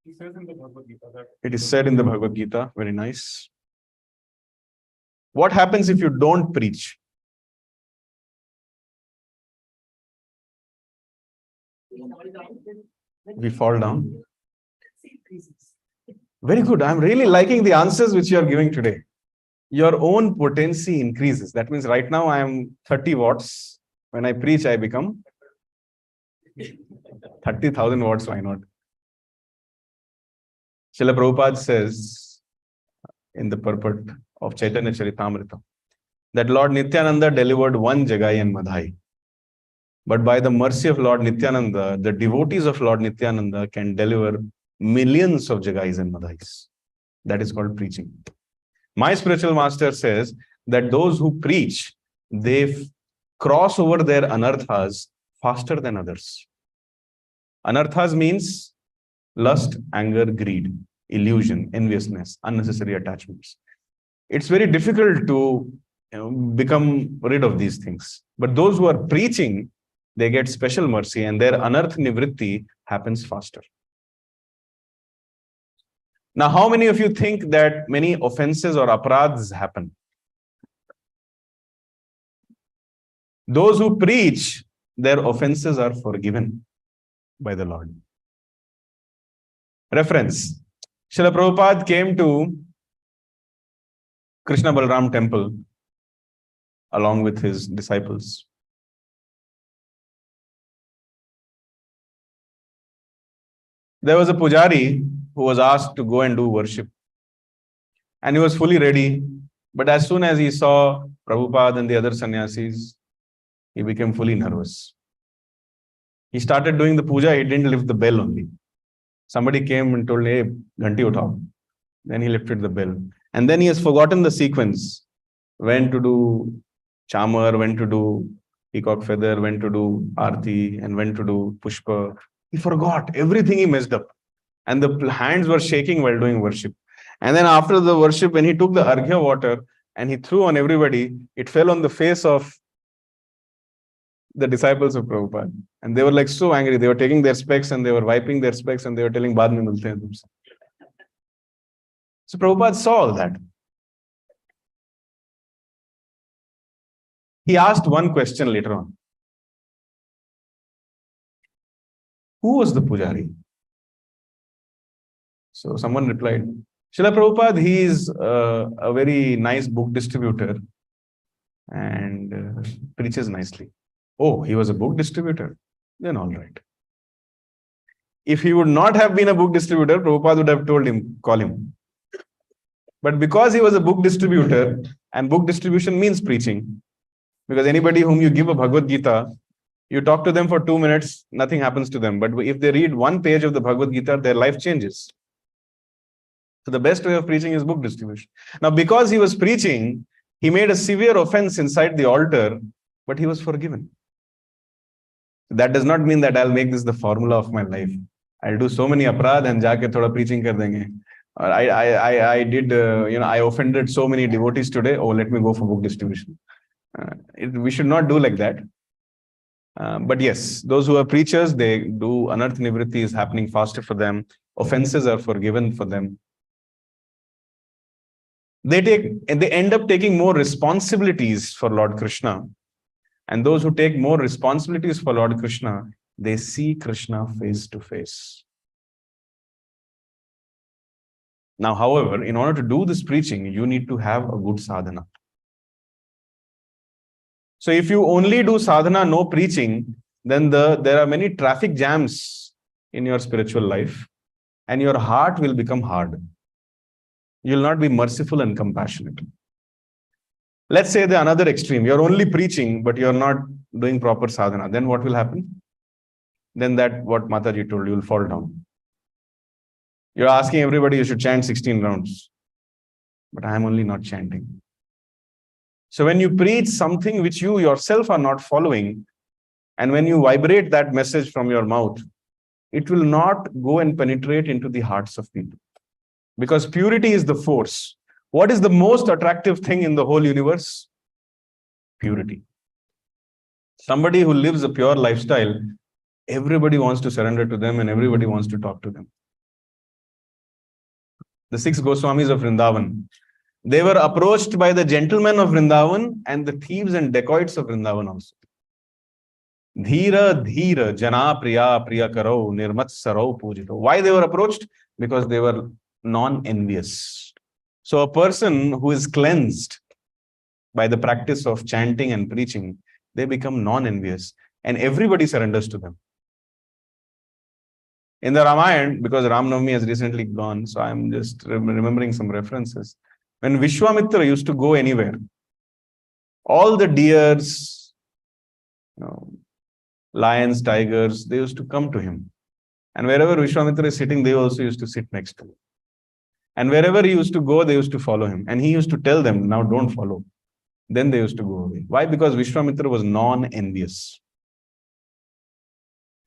He says in the Bhagavad Gita that It is said in the Bhagavad Gita. Very nice. What happens if you don't preach? We fall down. Very good. I'm really liking the answers which you are giving today. Your own potency increases. That means right now I am 30 watts. When I preach, I become 30,000 watts. Why not? Srila Prabhupada says in the purport of Chaitanya Charitamrita that Lord Nityananda delivered one Jagai and Madhai. But by the mercy of Lord Nityananda, the devotees of Lord Nityananda can deliver millions of Jagais and Madhais. That is called preaching. My spiritual master says that those who preach, they cross over their anarthas faster than others. Anarthas means lust, anger, greed, illusion, enviousness, unnecessary attachments. It's very difficult to become rid of these things. But those who are preaching, they get special mercy and their anarth nivritti happens faster. Now, how many of you think that many offenses or aparadhs happen? Those who preach, their offenses are forgiven by the Lord. Reference. Srila Prabhupada came to Krishna Balram temple along with his disciples. There was a pujari who was asked to go and do worship. And he was fully ready. But as soon as he saw Prabhupada and the other sannyasis, he became fully nervous. He started doing the puja, he didn't lift the bell only. Somebody came and told, hey, ghanti uthao. Then he lifted the bell. And then he has forgotten the sequence. When to do chamar, when to do peacock feather, when to do arti, and when to do pushpa. He forgot everything, he messed up. And the hands were shaking while doing worship. And then after the worship, when he took the arghya water and he threw on everybody, it fell on the face of the disciples of Prabhupada. And they were like so angry. They were taking their specs and they were wiping their specs and they were telling, Baad mein milte hain tumse. So Prabhupada saw all that. He asked one question later on. Who was the pujari? So someone replied, Srila Prabhupada, he is a very nice book distributor and preaches nicely. Oh, he was a book distributor? Then all right. If he would not have been a book distributor, Prabhupada would have told him, call him. But because he was a book distributor, and book distribution means preaching, because anybody whom you give a Bhagavad Gita, you talk to them for 2 minutes, nothing happens to them. But if they read one page of the Bhagavad Gita, their life changes. So the best way of preaching is book distribution. Now, because he was preaching, he made a severe offense inside the altar, but he was forgiven. That does not mean that I'll make this the formula of my life. I'll do so many aparadh and jaake thoda preaching kar denge. Or I offended so many devotees today. Oh, let me go for book distribution. We should not do like that. But yes, those who are preachers, they do anarth nivritti is happening faster for them. Offenses are forgiven for them. They end up taking more responsibilities for Lord Krishna. And those who take more responsibilities for Lord Krishna, they see Krishna face to face. Now, however, in order to do this preaching, you need to have a good sadhana. So if you only do sadhana, no preaching, then there are many traffic jams in your spiritual life and your heart will become hard. You will not be merciful and compassionate. Let's say the another extreme, you're only preaching, but you're not doing proper sadhana. Then what will happen? Then that what Mataji told you will fall down. You're asking everybody you should chant 16 rounds. But I am only not chanting. So when you preach something which you yourself are not following, and when you vibrate that message from your mouth, it will not go and penetrate into the hearts of people. Because purity is the force. What is the most attractive thing in the whole universe? Purity. Somebody who lives a pure lifestyle, everybody wants to surrender to them and everybody wants to talk to them. The 6 Goswamis of Vrindavan, they were approached by the gentlemen of Vrindavan and the thieves and dacoits of Vrindavan also. Dhira, dhira, jana priya, priya karo, nirmat sarau pujito. Why they were approached? Because they were non-envious. So a person who is cleansed by the practice of chanting and preaching, they become non-envious and everybody surrenders to them. In the Ramayana, because Ram Navami has recently gone, so I'm just remembering some references. When Vishwamitra used to go anywhere, all the deers, lions, tigers, they used to come to him. And wherever Vishwamitra is sitting, they also used to sit next to him. And wherever he used to go, they used to follow him. And he used to tell them, now don't follow. Then they used to go away. Why? Because Vishwamitra was non-envious.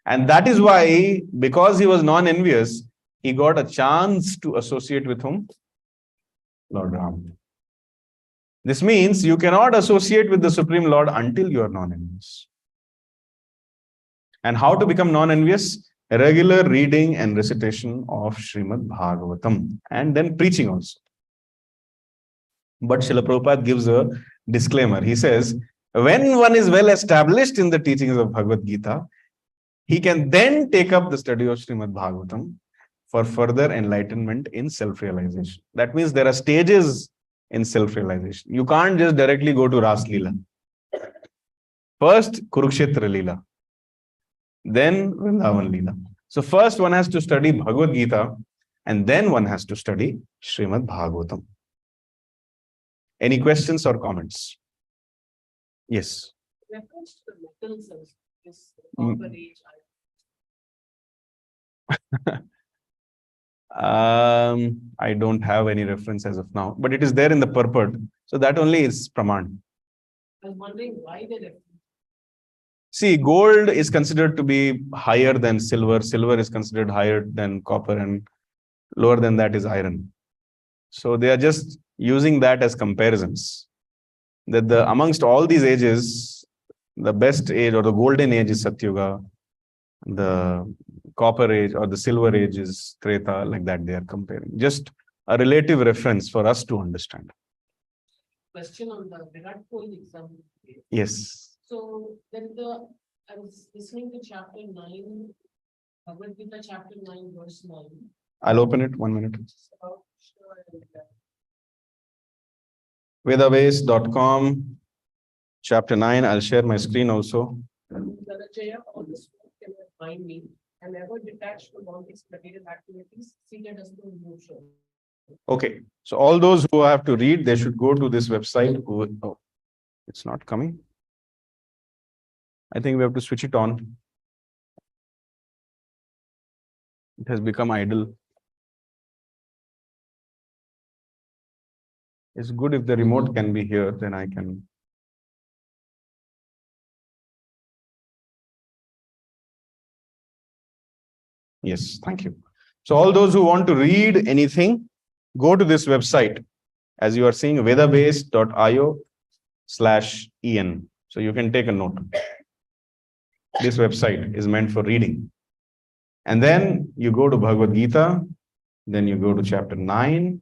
And that is why, because he was non-envious, he got a chance to associate with whom? Lord Ram. This means you cannot associate with the Supreme Lord until you are non-envious. And how to become non-envious? Regular reading and recitation of Srimad Bhagavatam and then preaching also. But Srila Prabhupada gives a disclaimer. He says, when one is well established in the teachings of Bhagavad Gita, he can then take up the study of Srimad Bhagavatam for further enlightenment in self-realization. That means there are stages in self-realization. You can't just directly go to Ras Leela. First, Kurukshetra Leela. Then Vrindavan Leela. So first one has to study Bhagavad Gita and then one has to study Srimad Bhagavatam. Any questions or comments? Yes. Reference to the metals of this copper age. I don't have any reference as of now, but it is there in the purport. So that only is Praman. I was wondering why they reference. See, gold is considered to be higher than silver. Silver is considered higher than copper and lower than that is iron. So they are just using that as comparisons. That amongst all these ages, the best age or the golden age is Satyuga. The copper age or the silver age is Treta, like that they are comparing. Just a relative reference for us to understand. Question on the Virat Kohli example. Yes. So then I was listening to chapter 9, Bhagavad Gita chapter 9, verse 9. I'll open it 1 minute. It's about Krishna Vedabase.com, chapter 9. I'll share my screen also. and Dhanajaya on the smoke can find me. I'm ever detached from all these material activities, seated as the neutral. Okay. So all those who have to read, they should go to this website. Oh, it's not coming. I think we have to switch it on. It has become idle. It's good if the remote can be here, then I can. Yes, thank you. So all those who want to read anything, go to this website. As you are seeing, vedabase.io/en. So you can take a note. This website is meant for reading. And then you go to Bhagavad Gita, then you go to chapter 9,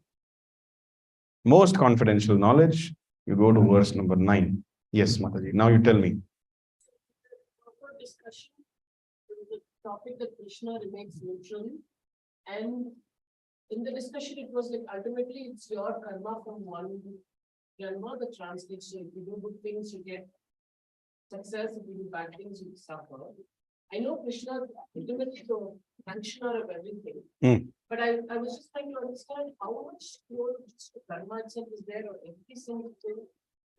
most confidential knowledge, you go to verse number 9. Yes, Mataji. Now you tell me. Discussion, the topic that Krishna remains neutral, and in the discussion it was like ultimately it's your karma from one karma that translates. So if you do good things, you get success. If you do bad things, you suffer. I know Krishna ultimately the functioner of everything, but I was just trying to understand how much just the karma itself is there, or every single thing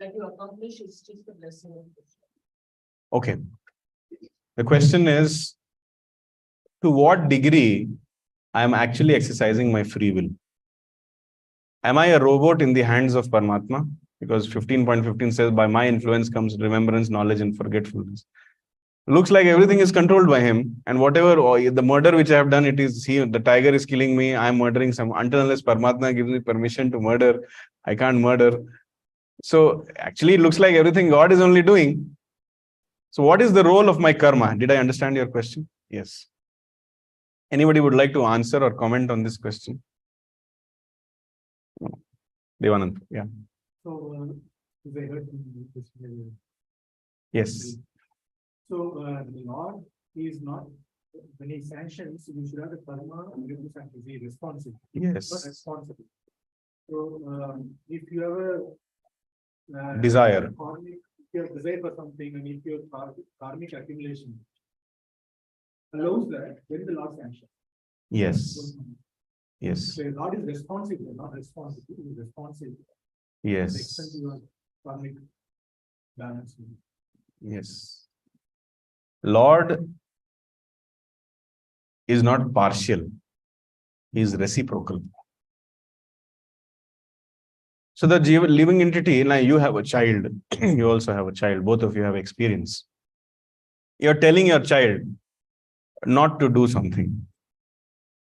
that you accomplish is just the blessing of Krishna. Okay. The question is, to what degree I am actually exercising my free will? Am I a robot in the hands of Paramatma? Because 15.15 says, by my influence comes remembrance, knowledge, and forgetfulness. Looks like everything is controlled by him, and whatever the murder which I have done, it is he. The tiger is killing me. I am murdering some. Until unless Paramatma gives me permission to murder, I can't murder. So actually, it looks like everything God is only doing. So what is the role of my karma? Did I understand your question? Yes. Anybody would like to answer or comment on this question? Devanand, yeah. So, they heard this. Yes. So, the Lord is not, when he sanctions, you should have the karma and you have to sanction, be responsible. Not Yes. responsible. So, if you have a Desire. karmic, if you have desire for something, and if your karmic accumulation allows that, then the Lord sanctions. Yes. Yes. So, God is responsible, not responsible, he is responsible. Yes. Extend your karmic balance. Yes. Lord is not partial. He is reciprocal. So the living entity, now you have a child, you also have a child, both of you have experience. You're telling your child not to do something.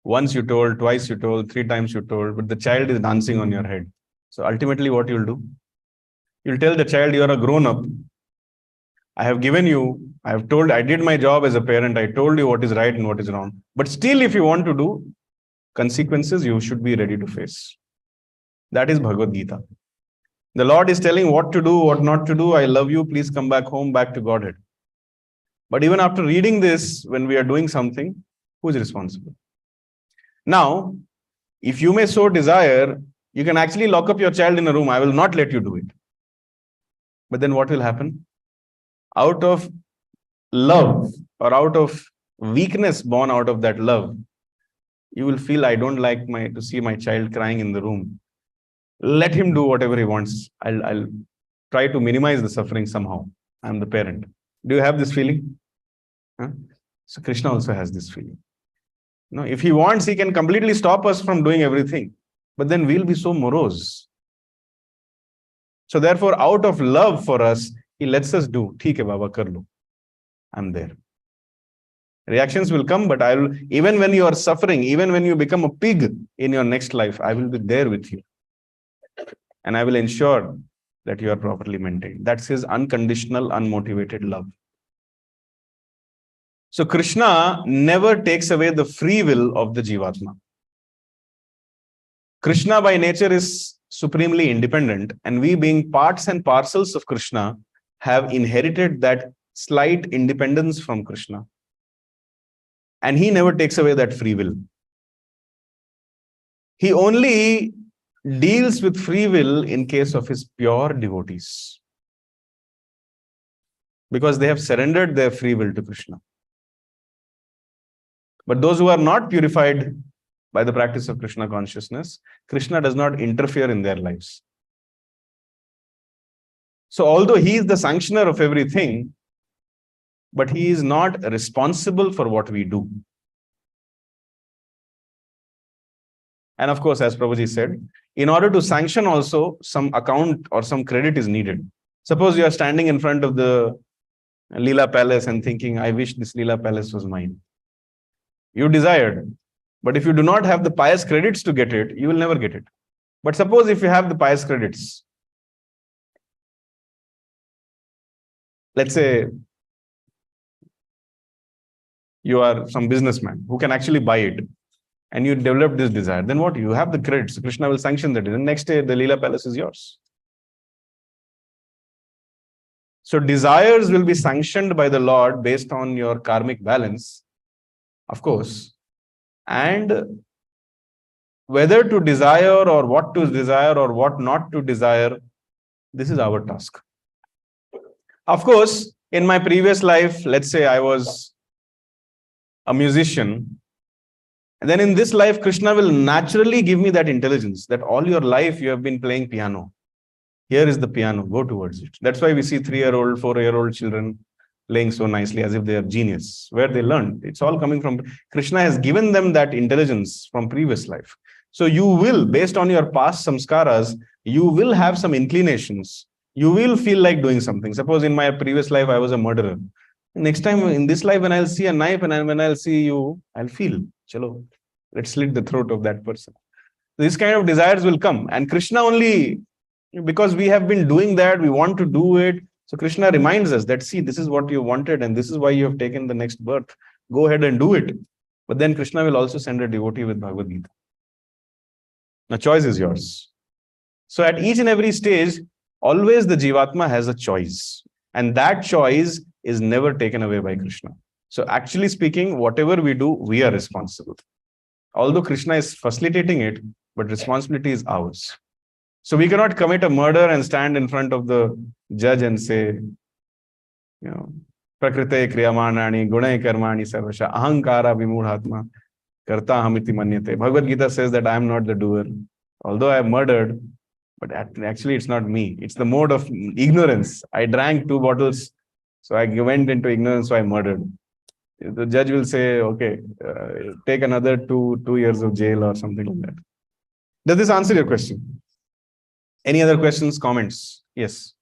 Once you told, twice you told, 3 times you told, but the child is dancing on your head. So ultimately what you'll do? You'll tell the child, you're a grown-up. I have given you, I have told, I did my job as a parent. I told you what is right and what is wrong. But still, if you want to do consequences, you should be ready to face. That is Bhagavad Gita. The Lord is telling what to do, what not to do. I love you. Please come back home, back to Godhead. But even after reading this, when we are doing something, who is responsible? Now, if you may so desire, you can actually lock up your child in a room. I will not let you do it. But then what will happen? Out of love or out of weakness born out of that love, you will feel, I don't like to see my child crying in the room. Let him do whatever he wants. I'll try to minimize the suffering somehow. I'm the parent. Do you have this feeling? Huh? So Krishna also has this feeling. No, if he wants, he can completely stop us from doing everything. But then we'll be so morose. So therefore, out of love for us, he lets us do. Theek hai Baba, kar lo. I'm there. Reactions will come, but I will, even when you are suffering, even when you become a pig in your next life, I will be there with you. And I will ensure that you are properly maintained. That's his unconditional, unmotivated love. So Krishna never takes away the free will of the Jivatma. Krishna by nature is supremely independent, and we being parts and parcels of Krishna have inherited that slight independence from Krishna. And he never takes away that free will. He only deals with free will in case of his pure devotees, because they have surrendered their free will to Krishna. But those who are not purified by the practice of Krishna consciousness, Krishna does not interfere in their lives. So although he is the sanctioner of everything, but he is not responsible for what we do. And of course, as Prabhuji said, in order to sanction also, some account or some credit is needed. Suppose you are standing in front of the Leela Palace and thinking, I wish this Leela Palace was mine. You desired, but if you do not have the pious credits to get it, you will never get it. But suppose if you have the pious credits, let's say you are some businessman who can actually buy it, and you develop this desire, then what? You have the credits. Krishna will sanction that. Then next day, the Leela Palace is yours. So desires will be sanctioned by the Lord based on your karmic balance, of course. And whether to desire or what to desire or what not to desire, this is our task. Of course, in my previous life, let's say I was a musician, and then in this life, Krishna will naturally give me that intelligence that all your life you have been playing piano. Here is the piano, go towards it. That's why we see 3-year-old, 4-year-old children playing so nicely as if they are genius. Where they learned, it's all coming from Krishna has given them that intelligence from previous life. So you will, based on your past samskaras, you will have some inclinations. You will feel like doing something. Suppose in my previous life, I was a murderer. Next time in this life, when I'll see a knife and when I'll see you, I'll feel, chalo, let's slit the throat of that person. This kind of desires will come. And Krishna only, because we have been doing that, we want to do it. So Krishna reminds us that, see, this is what you wanted and this is why you have taken the next birth. Go ahead and do it. But then Krishna will also send a devotee with Bhagavad Gita. Now, choice is yours. So at each and every stage, always the Jivatma has a choice. And that choice is never taken away by Krishna. So actually speaking, whatever we do, we are responsible. Although Krishna is facilitating it, but responsibility is ours. So we cannot commit a murder and stand in front of the judge and say, Prakrite kriyamanani gunai karmani sarvasha ahankara vimudhatma karta hamiti manyate. Bhagavad Gita says that I am not the doer. Although I have murdered, but actually it's not me. It's the mode of ignorance. I drank 2 bottles, so I went into ignorance, so I murdered. The judge will say, okay, take another two years of jail or something like that. Does this answer your question? Any other questions, comments? Yes.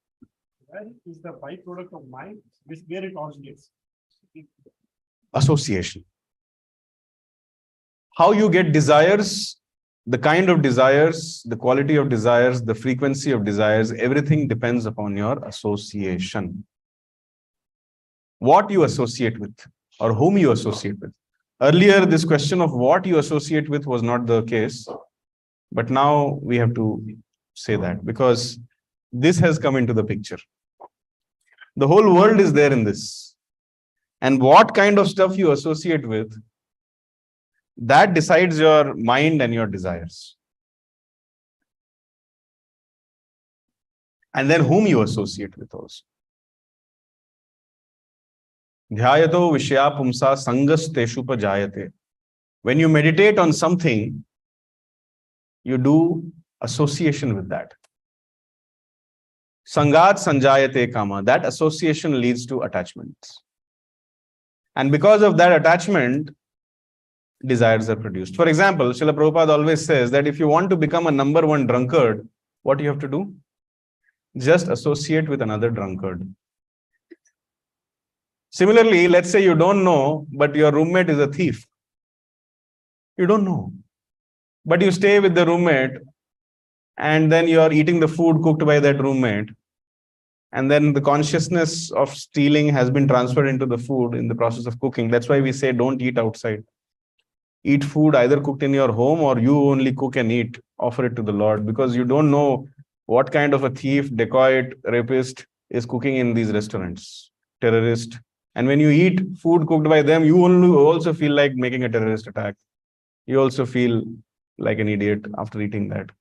Where is the byproduct of mind? Where it originates? Association. How you get desires, the kind of desires, the quality of desires, the frequency of desires, everything depends upon your association. What you associate with or whom you associate with. Earlier, this question of what you associate with was not the case. But now we have to say that because this has come into the picture. The whole world is there in this. And what kind of stuff you associate with, that decides your mind and your desires. And then whom you associate with also. Dhyayato vishya pumsa sangas teshu pajayate. When you meditate on something, you do association with that. Sangat sanjayate kama. That association leads to attachments. And because of that attachment, desires are produced. For example, Srila Prabhupada always says that if you want to become a number 1 drunkard, what you have to do? Just associate with another drunkard. Similarly, let's say you don't know, but your roommate is a thief. You don't know. But you stay with the roommate and then you are eating the food cooked by that roommate. And then the consciousness of stealing has been transferred into the food in the process of cooking. That's why we say don't eat outside. Eat food either cooked in your home or you only cook and eat. Offer it to the Lord because you don't know what kind of a thief, dacoit, rapist is cooking in these restaurants. Terrorist. And when you eat food cooked by them, you also feel like making a terrorist attack. You also feel like an idiot after eating that.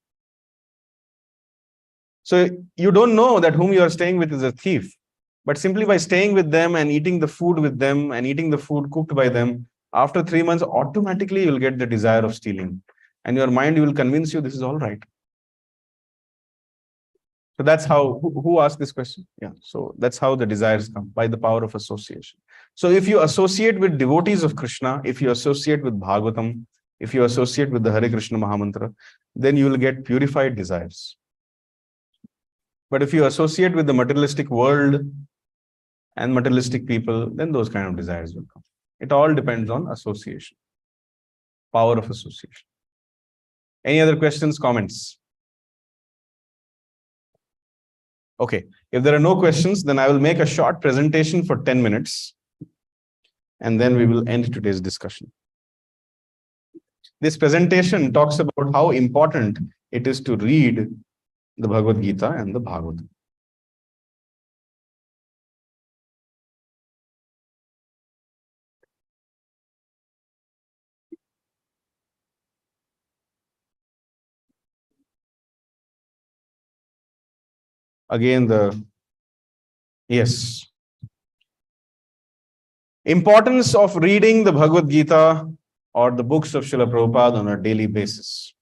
So you don't know that whom you are staying with is a thief. But simply by staying with them and eating the food with them and eating the food cooked by them, after 3 months, automatically you'll get the desire of stealing. And your mind will convince you this is all right. So that's how, who asked this question? Yeah. So that's how the desires come, by the power of association. So if you associate with devotees of Krishna, if you associate with Bhagavatam, if you associate with the Hare Krishna Mahamantra, then you will get purified desires. But if you associate with the materialistic world and materialistic people, then those kind of desires will come. It all depends on association, power of association. Any other questions, comments? Okay, if there are no questions, then I will make a short presentation for 10 minutes and then we will end today's discussion. This presentation talks about how important it is to read the Bhagavad Gita and the Bhagavatam. Again, yes. Importance of reading the Bhagavad Gita or the books of Srila Prabhupada on a daily basis.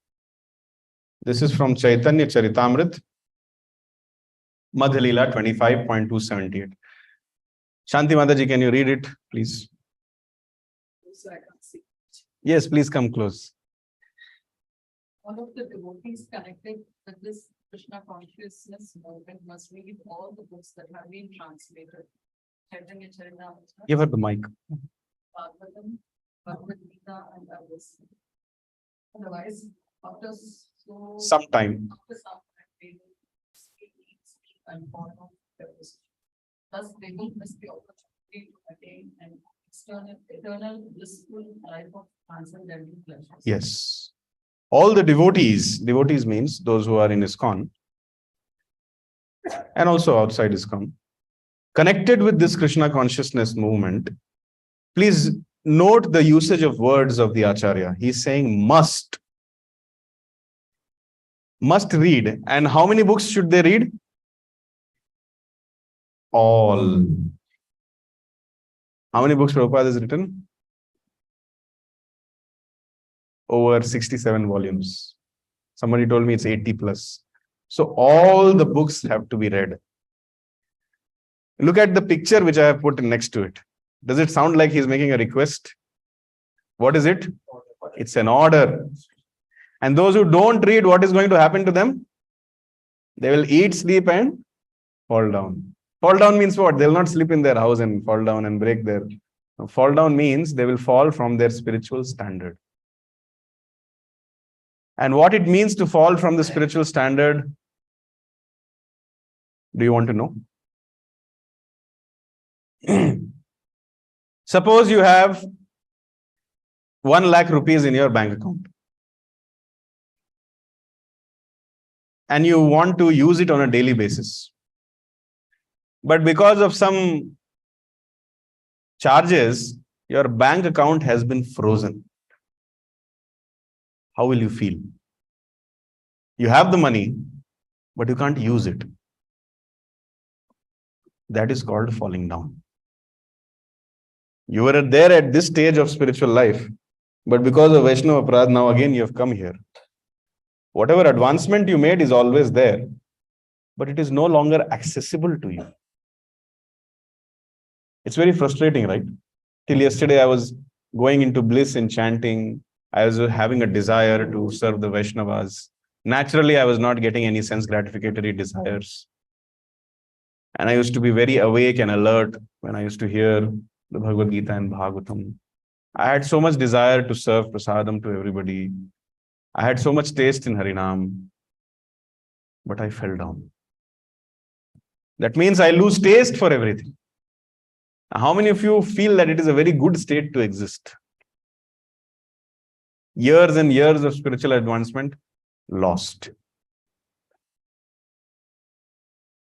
This is from Chaitanya Charitamrita, Madhya Leela 25.278. Shanti Mataji, can you read it, please? So I can see. Yes, please come close. One of the devotees connected with this Krishna consciousness movement must read all the books that have been translated. Chaitanya Charitamrita, Give her the mic. Bhagavatam, Bhagavad Gita, and others. Otherwise, after Sometime. after some time, they will speak and follow the position. Thus, they will miss the opportunity to attain an eternal blissful life of transcendental pleasures. Yes. All the devotees means those who are in ISKCON and also outside ISKCON, connected with this Krishna consciousness movement, please note the usage of words of the Acharya. He's saying must read. And how many books should they read? All. How many books Prabhupada has written? Over 67 volumes. Somebody told me it's 80 plus. So all the books have to be read. Look at the picture which I have put next to it. Does it sound like he's making a request? What is it? It's an order. And those who don't read, what is going to happen to them? They will eat, sleep, and fall down. Fall down means what? They will not sleep in their house and fall down and break their... Fall down means they will fall from their spiritual standard. And what it means to fall from the spiritual standard, do you want to know? Suppose you have 1 lakh rupees in your bank account and you want to use it on a daily basis. But because of some charges, your bank account has been frozen. How will you feel? You have the money, but you can't use it. That is called falling down. You were there at this stage of spiritual life, but because of Vaishnava Aparadh, now again you have come here. Whatever advancement you made is always there, but it is no longer accessible to you. It's very frustrating, right? Till yesterday, I was going into bliss in chanting. I was having a desire to serve the Vaishnavas. Naturally, I was not getting any sense gratificatory desires. And I used to be very awake and alert when I used to hear the Bhagavad Gita and Bhagavatam. I had so much desire to serve prasadam to everybody. I had so much taste in Harinam, but I fell down. That means I lose taste for everything. How many of you feel that it is a very good state to exist? Years and years of spiritual advancement lost.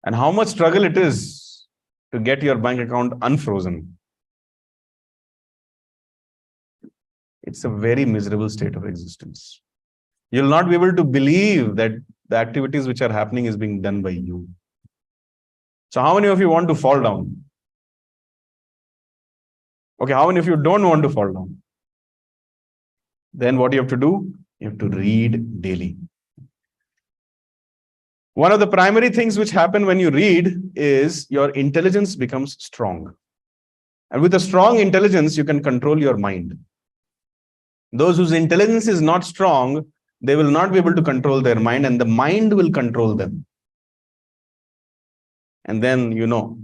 And how much struggle it is to get your bank account unfrozen. It's a very miserable state of existence. You'll not be able to believe that the activities which are happening is being done by you. So how many of you want to fall down? Okay, how many of you don't want to fall down? Then what you have to do? You have to read daily. One of the primary things which happen when you read is your intelligence becomes strong. And with a strong intelligence, you can control your mind. Those whose intelligence is not strong, they will not be able to control their mind, and the mind will control them. And then, you know,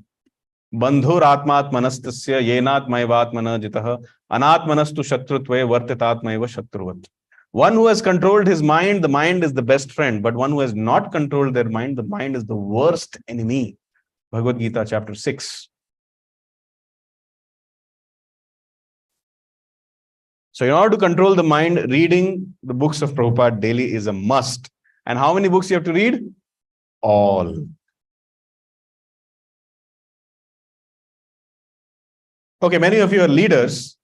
Bandhur atmatmanastasya yenatmaivatmana jitaha anatmanastu shatrutve vartitatmaiva shatruvat. One who has controlled his mind, the mind is the best friend. But one who has not controlled their mind, the mind is the worst enemy. Bhagavad Gita, chapter 6. So in order to control the mind, reading the books of Prabhupada daily is a must. And how many books you have to read? All. Okay, many of you are leaders.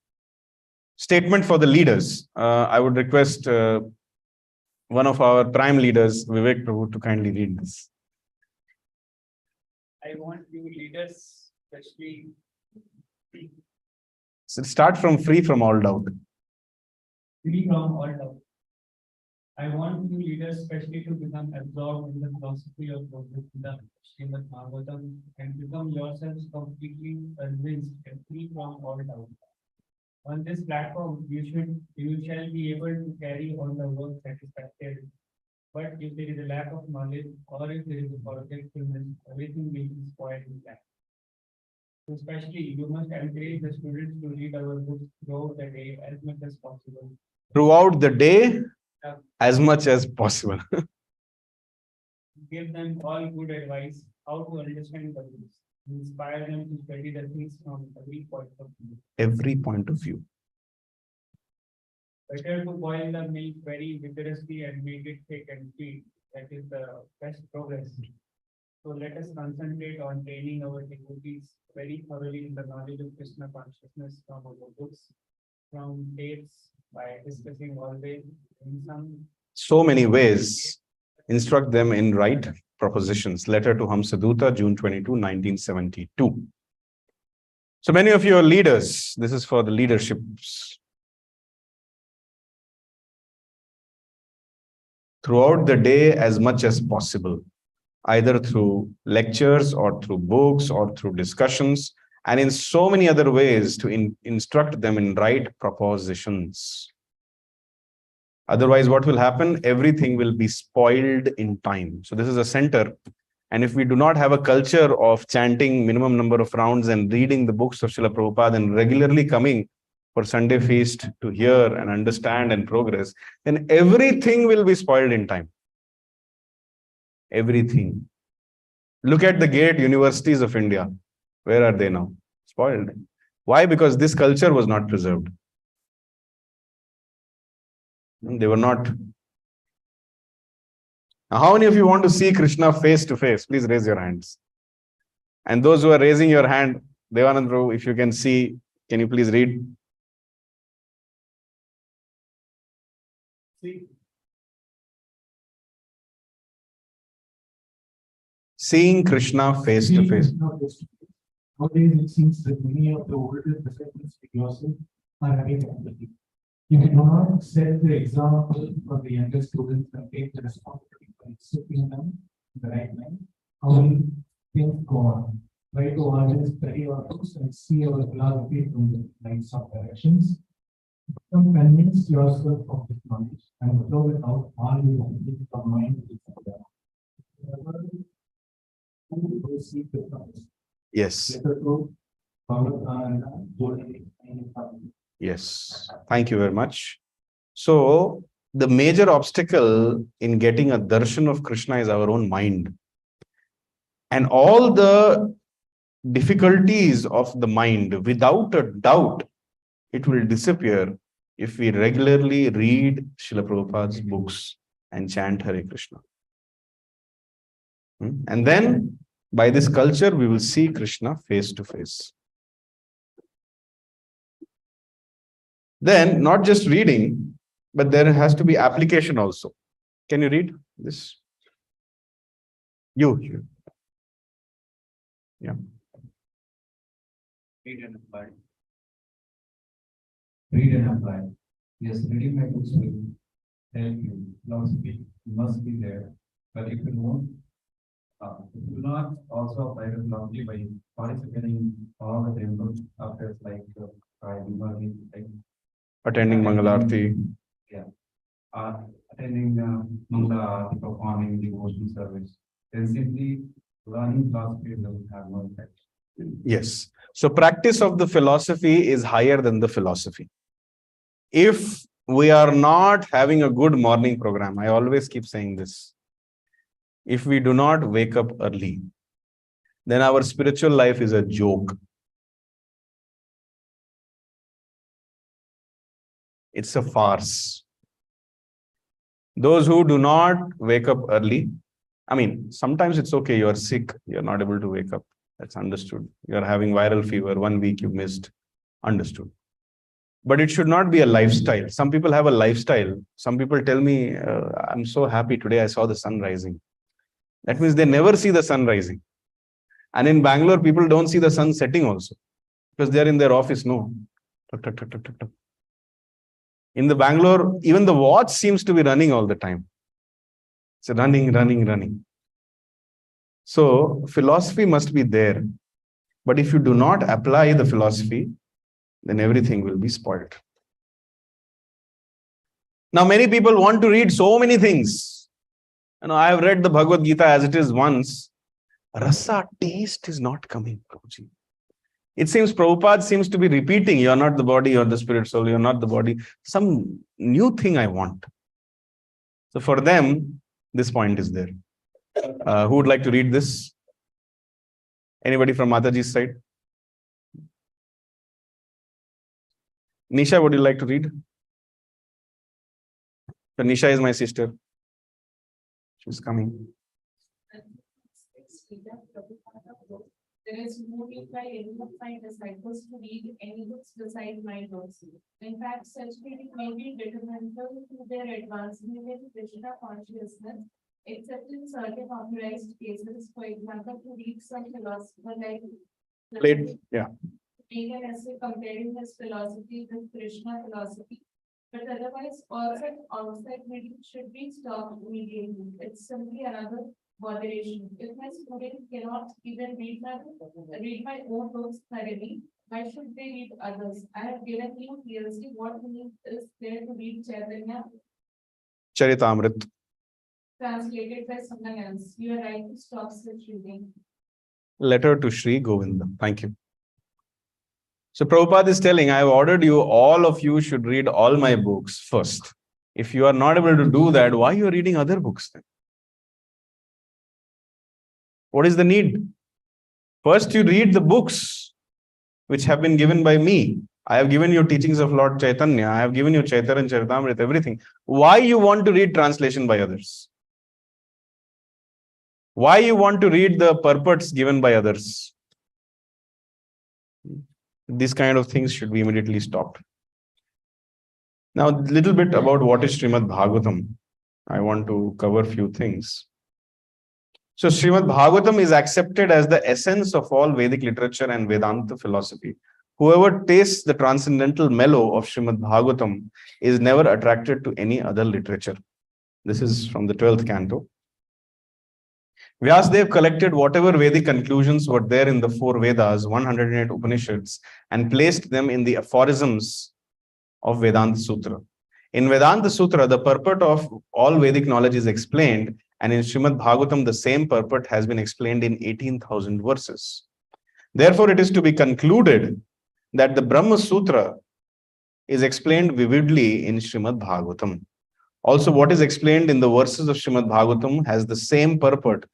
Statement for the leaders. I would request one of our prime leaders, Vivek Prabhu, to kindly read this. I want you leaders, especially. So start from free from all doubt. Free from all doubt. I want you leaders, especially to become absorbed in the philosophy of Bhagavad Srimad Bhagavatam, and become yourselves completely convinced and free from all doubt. On this platform, you shall be able to carry on the work satisfactorily. But if there is a lack of knowledge, or if there is a forgetfulness, everything will be spoiled in that. Especially, you must encourage the students to read our books throughout the day as much as possible. Throughout the day, as much as possible. Give them all good advice, how to understand the books. Inspire them to study the things from every point of view. Every point of view. Better to boil the milk very vigorously and make it thick and sweet. That is the best progress. So let us concentrate on training our devotees very thoroughly in the knowledge of Krishna consciousness from our books, from tapes, by discussing always in some. So many ways. Instruct them in right propositions. Letter to Hamsaduta, June 22, 1972. So many of you are leaders. This is for the leaderships. Throughout the day, as much as possible, either through lectures or through books or through discussions, and in so many other ways to instruct them in right propositions. Otherwise, what will happen? Everything will be spoiled in time. So this is a center. And if we do not have a culture of chanting minimum number of rounds and reading the books of Srila Prabhupada and regularly coming for Sunday feast to hear and understand and progress, then everything will be spoiled in time. Everything. Look at the great universities of India. Where are they now? Spoiled. Why? Because this culture was not preserved. They were not. Now, how many of you want to see Krishna face to face? Please raise your hands. And those who are raising your hand, Devanand Prabhu, if you can see, can you please read? See, Seeing Krishna face to face. Nowadays, it seems that many of the older disciples yourself are having empathy. If you do not set the example for the younger students and take the responsibility for instructing them in the right line, how will things go on? Try to always study our books and see our philosophy from the lines of directions. Become convinced yourself of this knowledge and throw it out all you want from mind to the who will seek the knowledge. Yes. Yes. Thank you very much. So, the major obstacle in getting a darshan of Krishna is our own mind. And all the difficulties of the mind, without a doubt, it will disappear if we regularly read Srila Prabhupada's books and chant Hare Krishna. And then, by this culture, we will see Krishna face to face. Then, not just reading, but there has to be application also. Can you read this? You. Yeah. Read and apply. Read and apply. Yes, reading my books will help you. Philosophy must be there. But if you won't, do not also apply the philosophy by participating in all the temple affairs like Attending Mangalarti. attending Mangala, performing devotion service. Then simply learning philosophy will have no effect. Yes. So practice of the philosophy is higher than the philosophy. If we are not having a good morning program, I always keep saying this. If we do not wake up early, then our spiritual life is a joke. It's a farce. Those who do not wake up early, I mean, sometimes it's okay, you're sick, you're not able to wake up. That's understood. You're having viral fever, 1 week you missed. Understood. But it should not be a lifestyle. Some people have a lifestyle. Some people tell me, I'm so happy today I saw the sun rising. That means they never see the sun rising. And in Bangalore, people don't see the sun setting also. Because they're in their office, no. Tuk, tuk, tuk, tuk, tuk, tuk. In the Bangalore, even the watch seems to be running all the time. It's running. So philosophy must be there. But if you do not apply the philosophy, then everything will be spoiled. Now, many people want to read so many things. I have read the Bhagavad Gita as it is once. Rasa taste is not coming, Prabhuji. It seems Prabhupada seems to be repeating, you're not the body, you're the spirit soul, you're not the body. Some new thing I want. So for them, this point is there. Who would like to read this? Anybody from Mataji's side? Nisha, would you like to read? So Nisha is my sister. She's coming. There is no need by any of my disciples to read any books besides my books. In fact, such reading may be detrimental to their advancement in Krishna consciousness, except in certain authorized cases, for example, to read some philosopher like make an essay comparing his philosophy with Krishna philosophy. But otherwise, all such outside reading should be stopped immediately. It's simply another moderation. If my student cannot even read my own books thoroughly, why should they read others? I have given you clearly what need is there to read Chaitanya Charitamrit. translated by someone else. You are right to stop such reading. Letter to Sri Govinda. Thank you. So Prabhupada is telling, I have ordered you, all of you should read all my books first. If you are not able to do that, why you are reading other books then? What is the need? First, you read the books which have been given by me. I have given you teachings of Lord Chaitanya. I have given you Chaitanya Charitamrita, everything. Why you want to read translation by others? Why you want to read the purports given by others? These kind of things should be immediately stopped. Now, a little bit about what is Srimad Bhagavatam. I want to cover a few things. So, Srimad Bhagavatam is accepted as the essence of all Vedic literature and Vedanta philosophy. Whoever tastes the transcendental mellow of Srimad Bhagavatam is never attracted to any other literature. This is from the 12th canto. Vyasadeva collected whatever Vedic conclusions were there in the 4 Vedas, 108 Upanishads, and placed them in the aphorisms of Vedanta Sutra. In Vedanta Sutra, the purport of all Vedic knowledge is explained, and in Srimad Bhagavatam, the same purport has been explained in 18,000 verses. Therefore, it is to be concluded that the Brahma Sutra is explained vividly in Srimad Bhagavatam. Also, what is explained in the verses of Srimad Bhagavatam has the same purport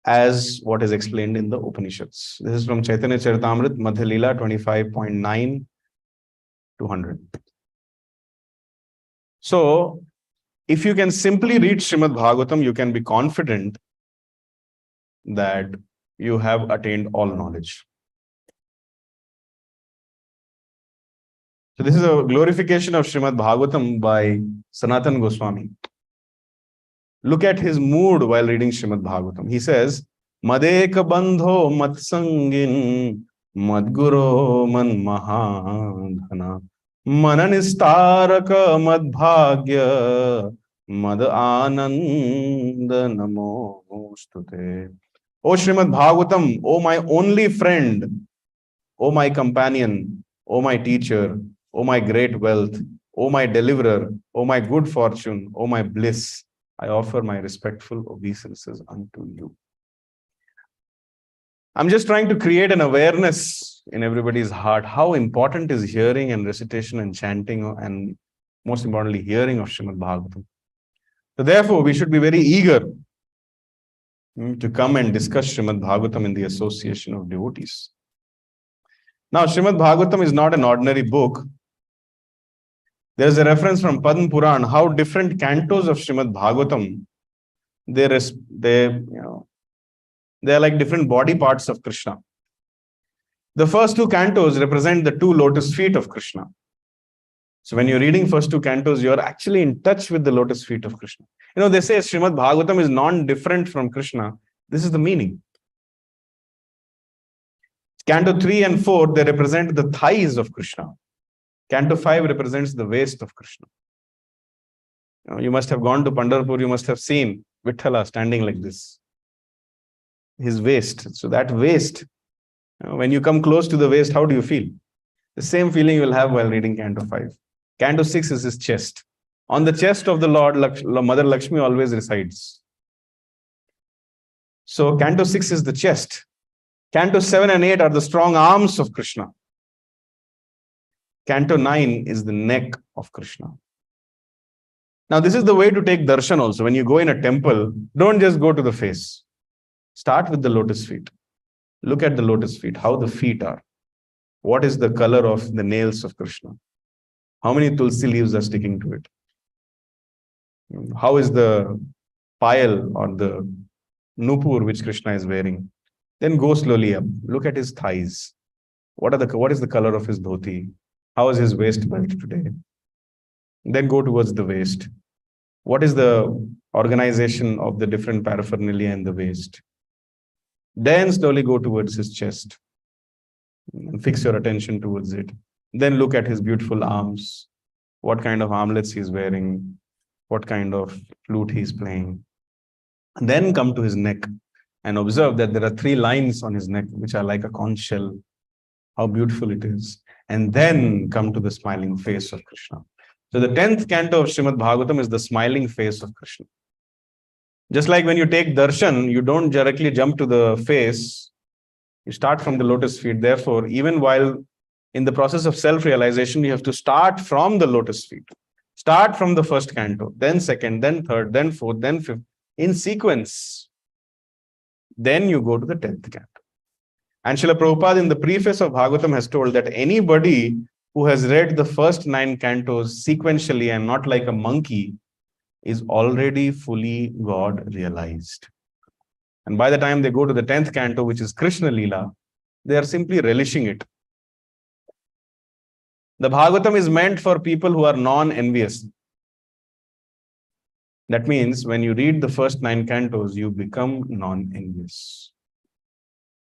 as what is explained in the Upanishads. This is from Chaitanya Charitamrita, Madhya Leela 25.9 to 100. So, if you can simply read Srimad Bhagavatam, you can be confident that you have attained all knowledge. So, this is a glorification of Srimad Bhagavatam by Sanatana Goswami. Look at his mood while reading Srimad Bhagavatam. He says, Madeka bandho matsangin madguro man mahadhana mananistaraka madbhagya mad ananda namostute. O Srimad Bhagavatam, O my only friend, O my companion, O my teacher, O my great wealth, O my deliverer, O my good fortune, O my bliss, I offer my respectful obeisances unto you. I'm just trying to create an awareness in everybody's heart how important is hearing and recitation and chanting and most importantly hearing of Srimad Bhagavatam. So therefore, we should be very eager to come and discuss Srimad Bhagavatam in the association of devotees. Now, Srimad Bhagavatam is not an ordinary book. There is a reference from Padma Puran how different cantos of Srimad Bhagavatam, they are like different body parts of Krishna. The first 2 cantos represent the 2 lotus feet of Krishna. So when you're reading first 2 cantos, you're actually in touch with the lotus feet of Krishna. They say Srimad Bhagavatam is non-different from Krishna. This is the meaning. Canto 3 and 4, they represent the thighs of Krishna. Canto 5 represents the waist of Krishna. You must have gone to Pandharpur, you must have seen Vithala standing like this. His waist. So that waist, when you come close to the waist, how do you feel? The same feeling you will have while reading Canto 5. Canto 6 is his chest. On the chest of the Lord, Mother Lakshmi always resides. So Canto 6 is the chest. Canto 7 and 8 are the strong arms of Krishna. Canto 9 is the neck of Krishna. Now, this is the way to take darshan also. When you go in a temple, don't just go to the face. Start with the lotus feet. Look at the lotus feet, how the feet are. What is the color of the nails of Krishna? How many tulsi leaves are sticking to it? How is the pile or the nupur which Krishna is wearing? Then go slowly up. Look at his thighs. What is the color of his dhoti? How is his waist belt today? Then go towards the waist. What is the organization of the different paraphernalia in the waist? Then slowly go towards his chest and fix your attention towards it. Then look at his beautiful arms. What kind of armlets he's wearing? What kind of flute he's playing? And then come to his neck and observe that there are 3 lines on his neck which are like a conch shell. How beautiful it is. And then come to the smiling face of Krishna. So the 10th canto of Srimad Bhagavatam is the smiling face of Krishna. Just like when you take darshan, you don't directly jump to the face. You start from the lotus feet. Therefore, even while in the process of self-realization, you have to start from the lotus feet. Start from the first canto, then second, then third, then fourth, then fifth, in sequence. Then you go to the 10th canto. And Srila Prabhupada in the preface of Bhagavatam has told that anybody who has read the first 9 cantos sequentially and not like a monkey is already fully God realized. And by the time they go to the 10th canto, which is Krishna Leela, they are simply relishing it. The Bhagavatam is meant for people who are non-envious. That means when you read the first 9 cantos, you become non-envious,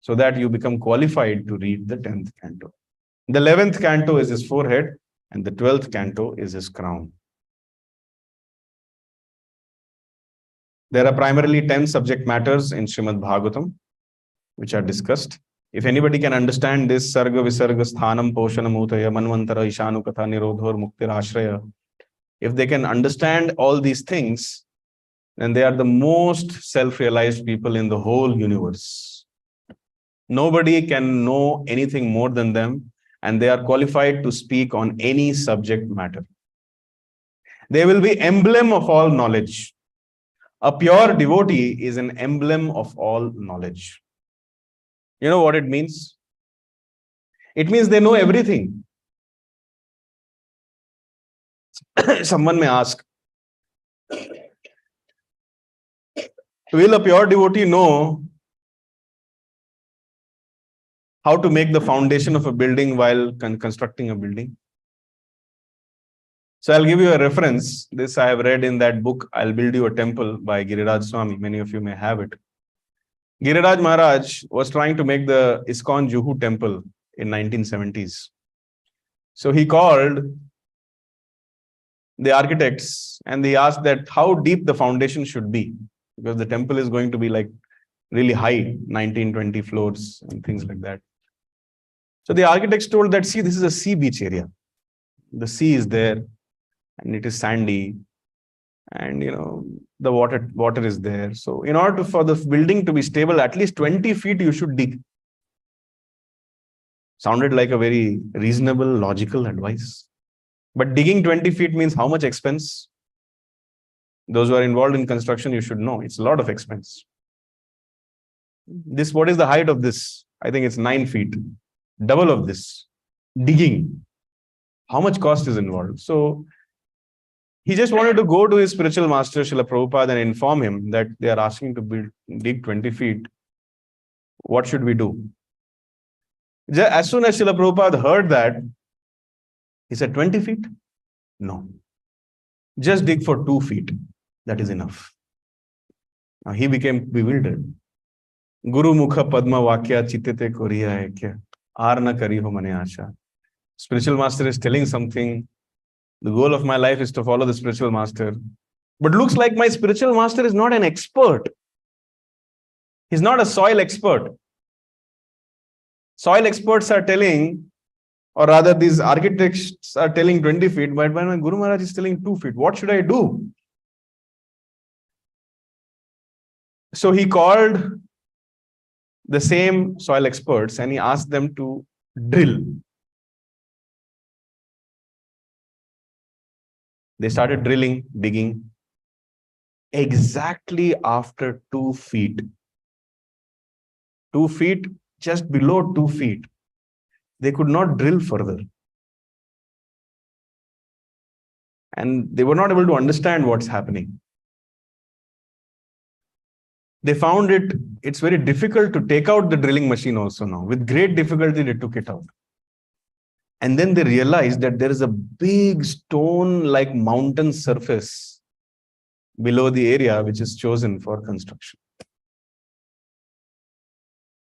so that you become qualified to read the 10th canto. The 11th canto is his forehead, and the 12th canto is his crown. There are primarily 10 subject matters in Srimad Bhagavatam, which are discussed. If anybody can understand this, Sarga Visarga Sthanam Poshanam Utaya Manvantara Ishanu Katha Nirodhor Muktir Ashraya, if they can understand all these things, then they are the most self-realized people in the whole universe. Nobody can know anything more than them, and they are qualified to speak on any subject matter. They will be emblem of all knowledge. A pure devotee is an emblem of all knowledge. You know what it means? It means they know everything. Someone may ask, will a pure devotee know how to make the foundation of a building while constructing a building? So I'll give you a reference. This I have read in that book, I'll Build You a Temple by Giriraj Swami. Many of you may have it. Giriraj Maharaj was trying to make the ISKCON Juhu temple in 1970s. So he called the architects and they asked that how deep the foundation should be, because the temple is going to be like really high, 19, 20 floors and things like that. So the architects told that, see, this is a sea beach area. The sea is there and it is sandy, and the water is there. So in order for the building to be stable, at least 20 feet you should dig. Sounded like a very reasonable, logical advice. But digging 20 feet means how much expense? Those who are involved in construction, you should know it's a lot of expense. What is the height of this? I think it's 9 feet. Double of this. Digging. How much cost is involved? So he just wanted to go to his spiritual master, Srila Prabhupada, and inform him that they are asking to dig 20 feet. What should we do? As soon as Srila Prabhupada heard that, he said, 20 feet? No. Just dig for 2 feet. That is enough. Now he became bewildered. Guru Mukha Padma Vakya Chitete Koriya Ekya. Arna Kari Ho Mane Asha. Spiritual master is telling something. The goal of my life is to follow the spiritual master. But looks like my spiritual master is not an expert. He's not a soil expert. Soil experts are telling, or rather these architects are telling 20 feet, but my Guru Maharaj is telling 2 feet. What should I do? So he called the same soil experts and he asked them to drill. They started drilling, digging. Exactly after 2 feet, 2 feet, just below 2 feet, they could not drill further. And they were not able to understand what's happening. They found it's very difficult to take out the drilling machine also now. With great difficulty, they took it out. And then they realized that there is a big stone-like mountain surface below the area which is chosen for construction.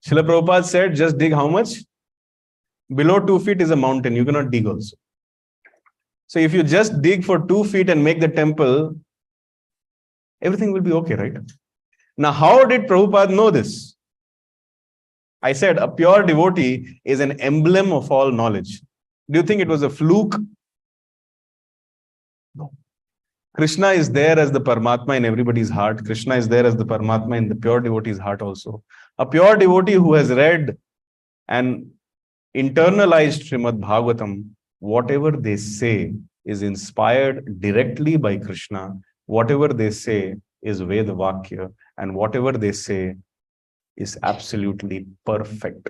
Srila Prabhupada said, just dig how much? Below 2 feet is a mountain. You cannot dig also. So if you just dig for 2 feet and make the temple, everything will be okay, right? Now, how did Prabhupada know this? I said a pure devotee is an emblem of all knowledge. Do you think it was a fluke? No. Krishna is there as the Paramatma in everybody's heart. Krishna is there as the Paramatma in the pure devotee's heart also. A pure devotee who has read and internalized Srimad Bhagavatam, whatever they say is inspired directly by Krishna. Whatever they say is Veda Vakya, and whatever they say is absolutely perfect.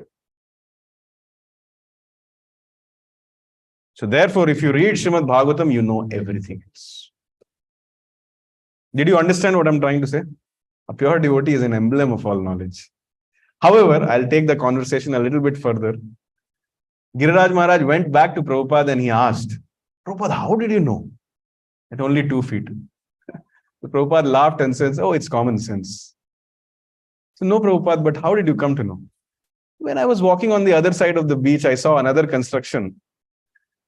So therefore, if you read Srimad Bhagavatam, you know everything else. Did you understand what I'm trying to say? A pure devotee is an emblem of all knowledge. However, I'll take the conversation a little bit further. Giriraj Maharaj went back to Prabhupada and he asked, Prabhupada, how did you know? At only 2 feet. So Prabhupada laughed and said, oh, it's common sense. So no, Prabhupada, but how did you come to know? When I was walking on the other side of the beach, I saw another construction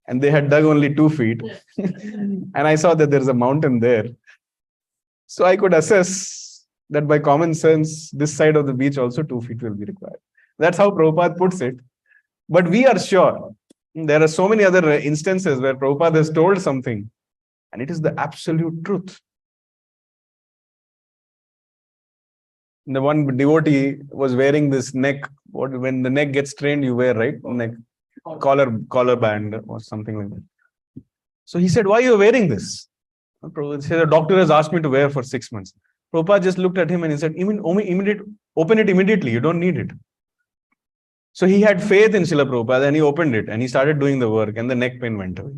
and they had dug only 2 feet. And I saw that there's a mountain there. So I could assess that by common sense, this side of the beach also 2 feet will be required. That's how Prabhupada puts it. But we are sure there are so many other instances where Prabhupada has told something and it is the absolute truth. The one devotee was wearing this neck. When the neck gets strained, you wear, right? Neck collar band or something like that. So he said, why are you wearing this? Prabhupada said, the doctor has asked me to wear for 6 months. Prabhupada just looked at him and he said, open it immediately. You don't need it. So he had faith in Srila Prabhupada and he opened it and he started doing the work and the neck pain went away.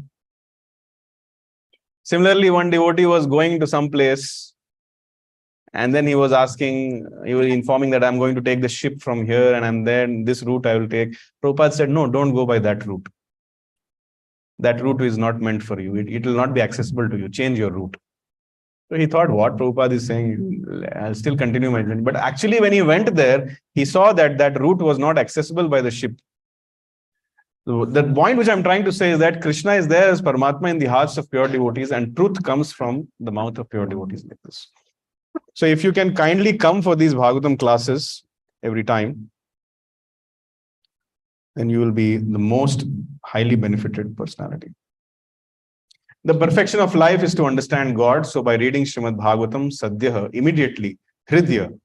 Similarly, one devotee was going to some place and then he was informing that I'm going to take the ship from here and then this route I will take. Prabhupada said, no, don't go by that route. That route is not meant for you. It will not be accessible to you. Change your route. So he thought, what Prabhupada is saying, I'll still continue my journey. But actually, when he went there, he saw that that route was not accessible by the ship. So the point which I'm trying to say is that Krishna is there as Paramatma in the hearts of pure devotees and truth comes from the mouth of pure devotees like this. So if you can kindly come for these Bhagavatam classes every time, then you will be the most highly benefited personality. The perfection of life is to understand God. So by reading Srimad Bhagavatam, Sadhyaha, immediately, Hridya,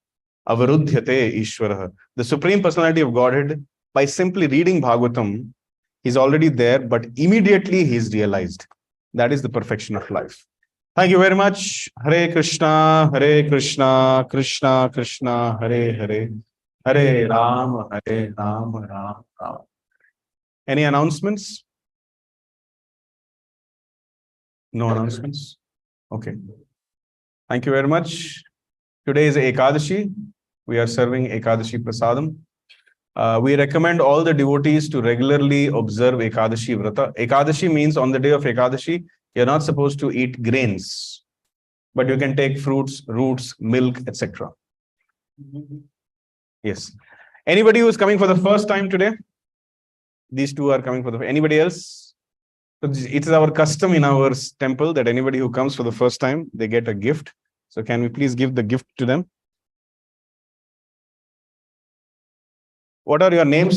Avarudhyate Ishwaraha, the Supreme Personality of Godhead, by simply reading Bhagavatam, he's already there, but immediately he's realized. That is the perfection of life. Thank you very much. Hare Krishna, Krishna Krishna, Hare Hare, Hare Ram, Ram Ram. Any announcements? No announcements? Okay. Thank you very much. Today is Ekadashi. We are serving Ekadashi Prasadam. We recommend all the devotees to regularly observe Ekadashi Vrata. Ekadashi means on the day of Ekadashi, you're not supposed to eat grains, but you can take fruits, roots, milk, etc. Yes. Anybody who is coming for the first time today? These two are coming for anybody else? So it is our custom in our temple that anybody who comes for the first time, they get a gift. So can we please give the gift to them? What are your names?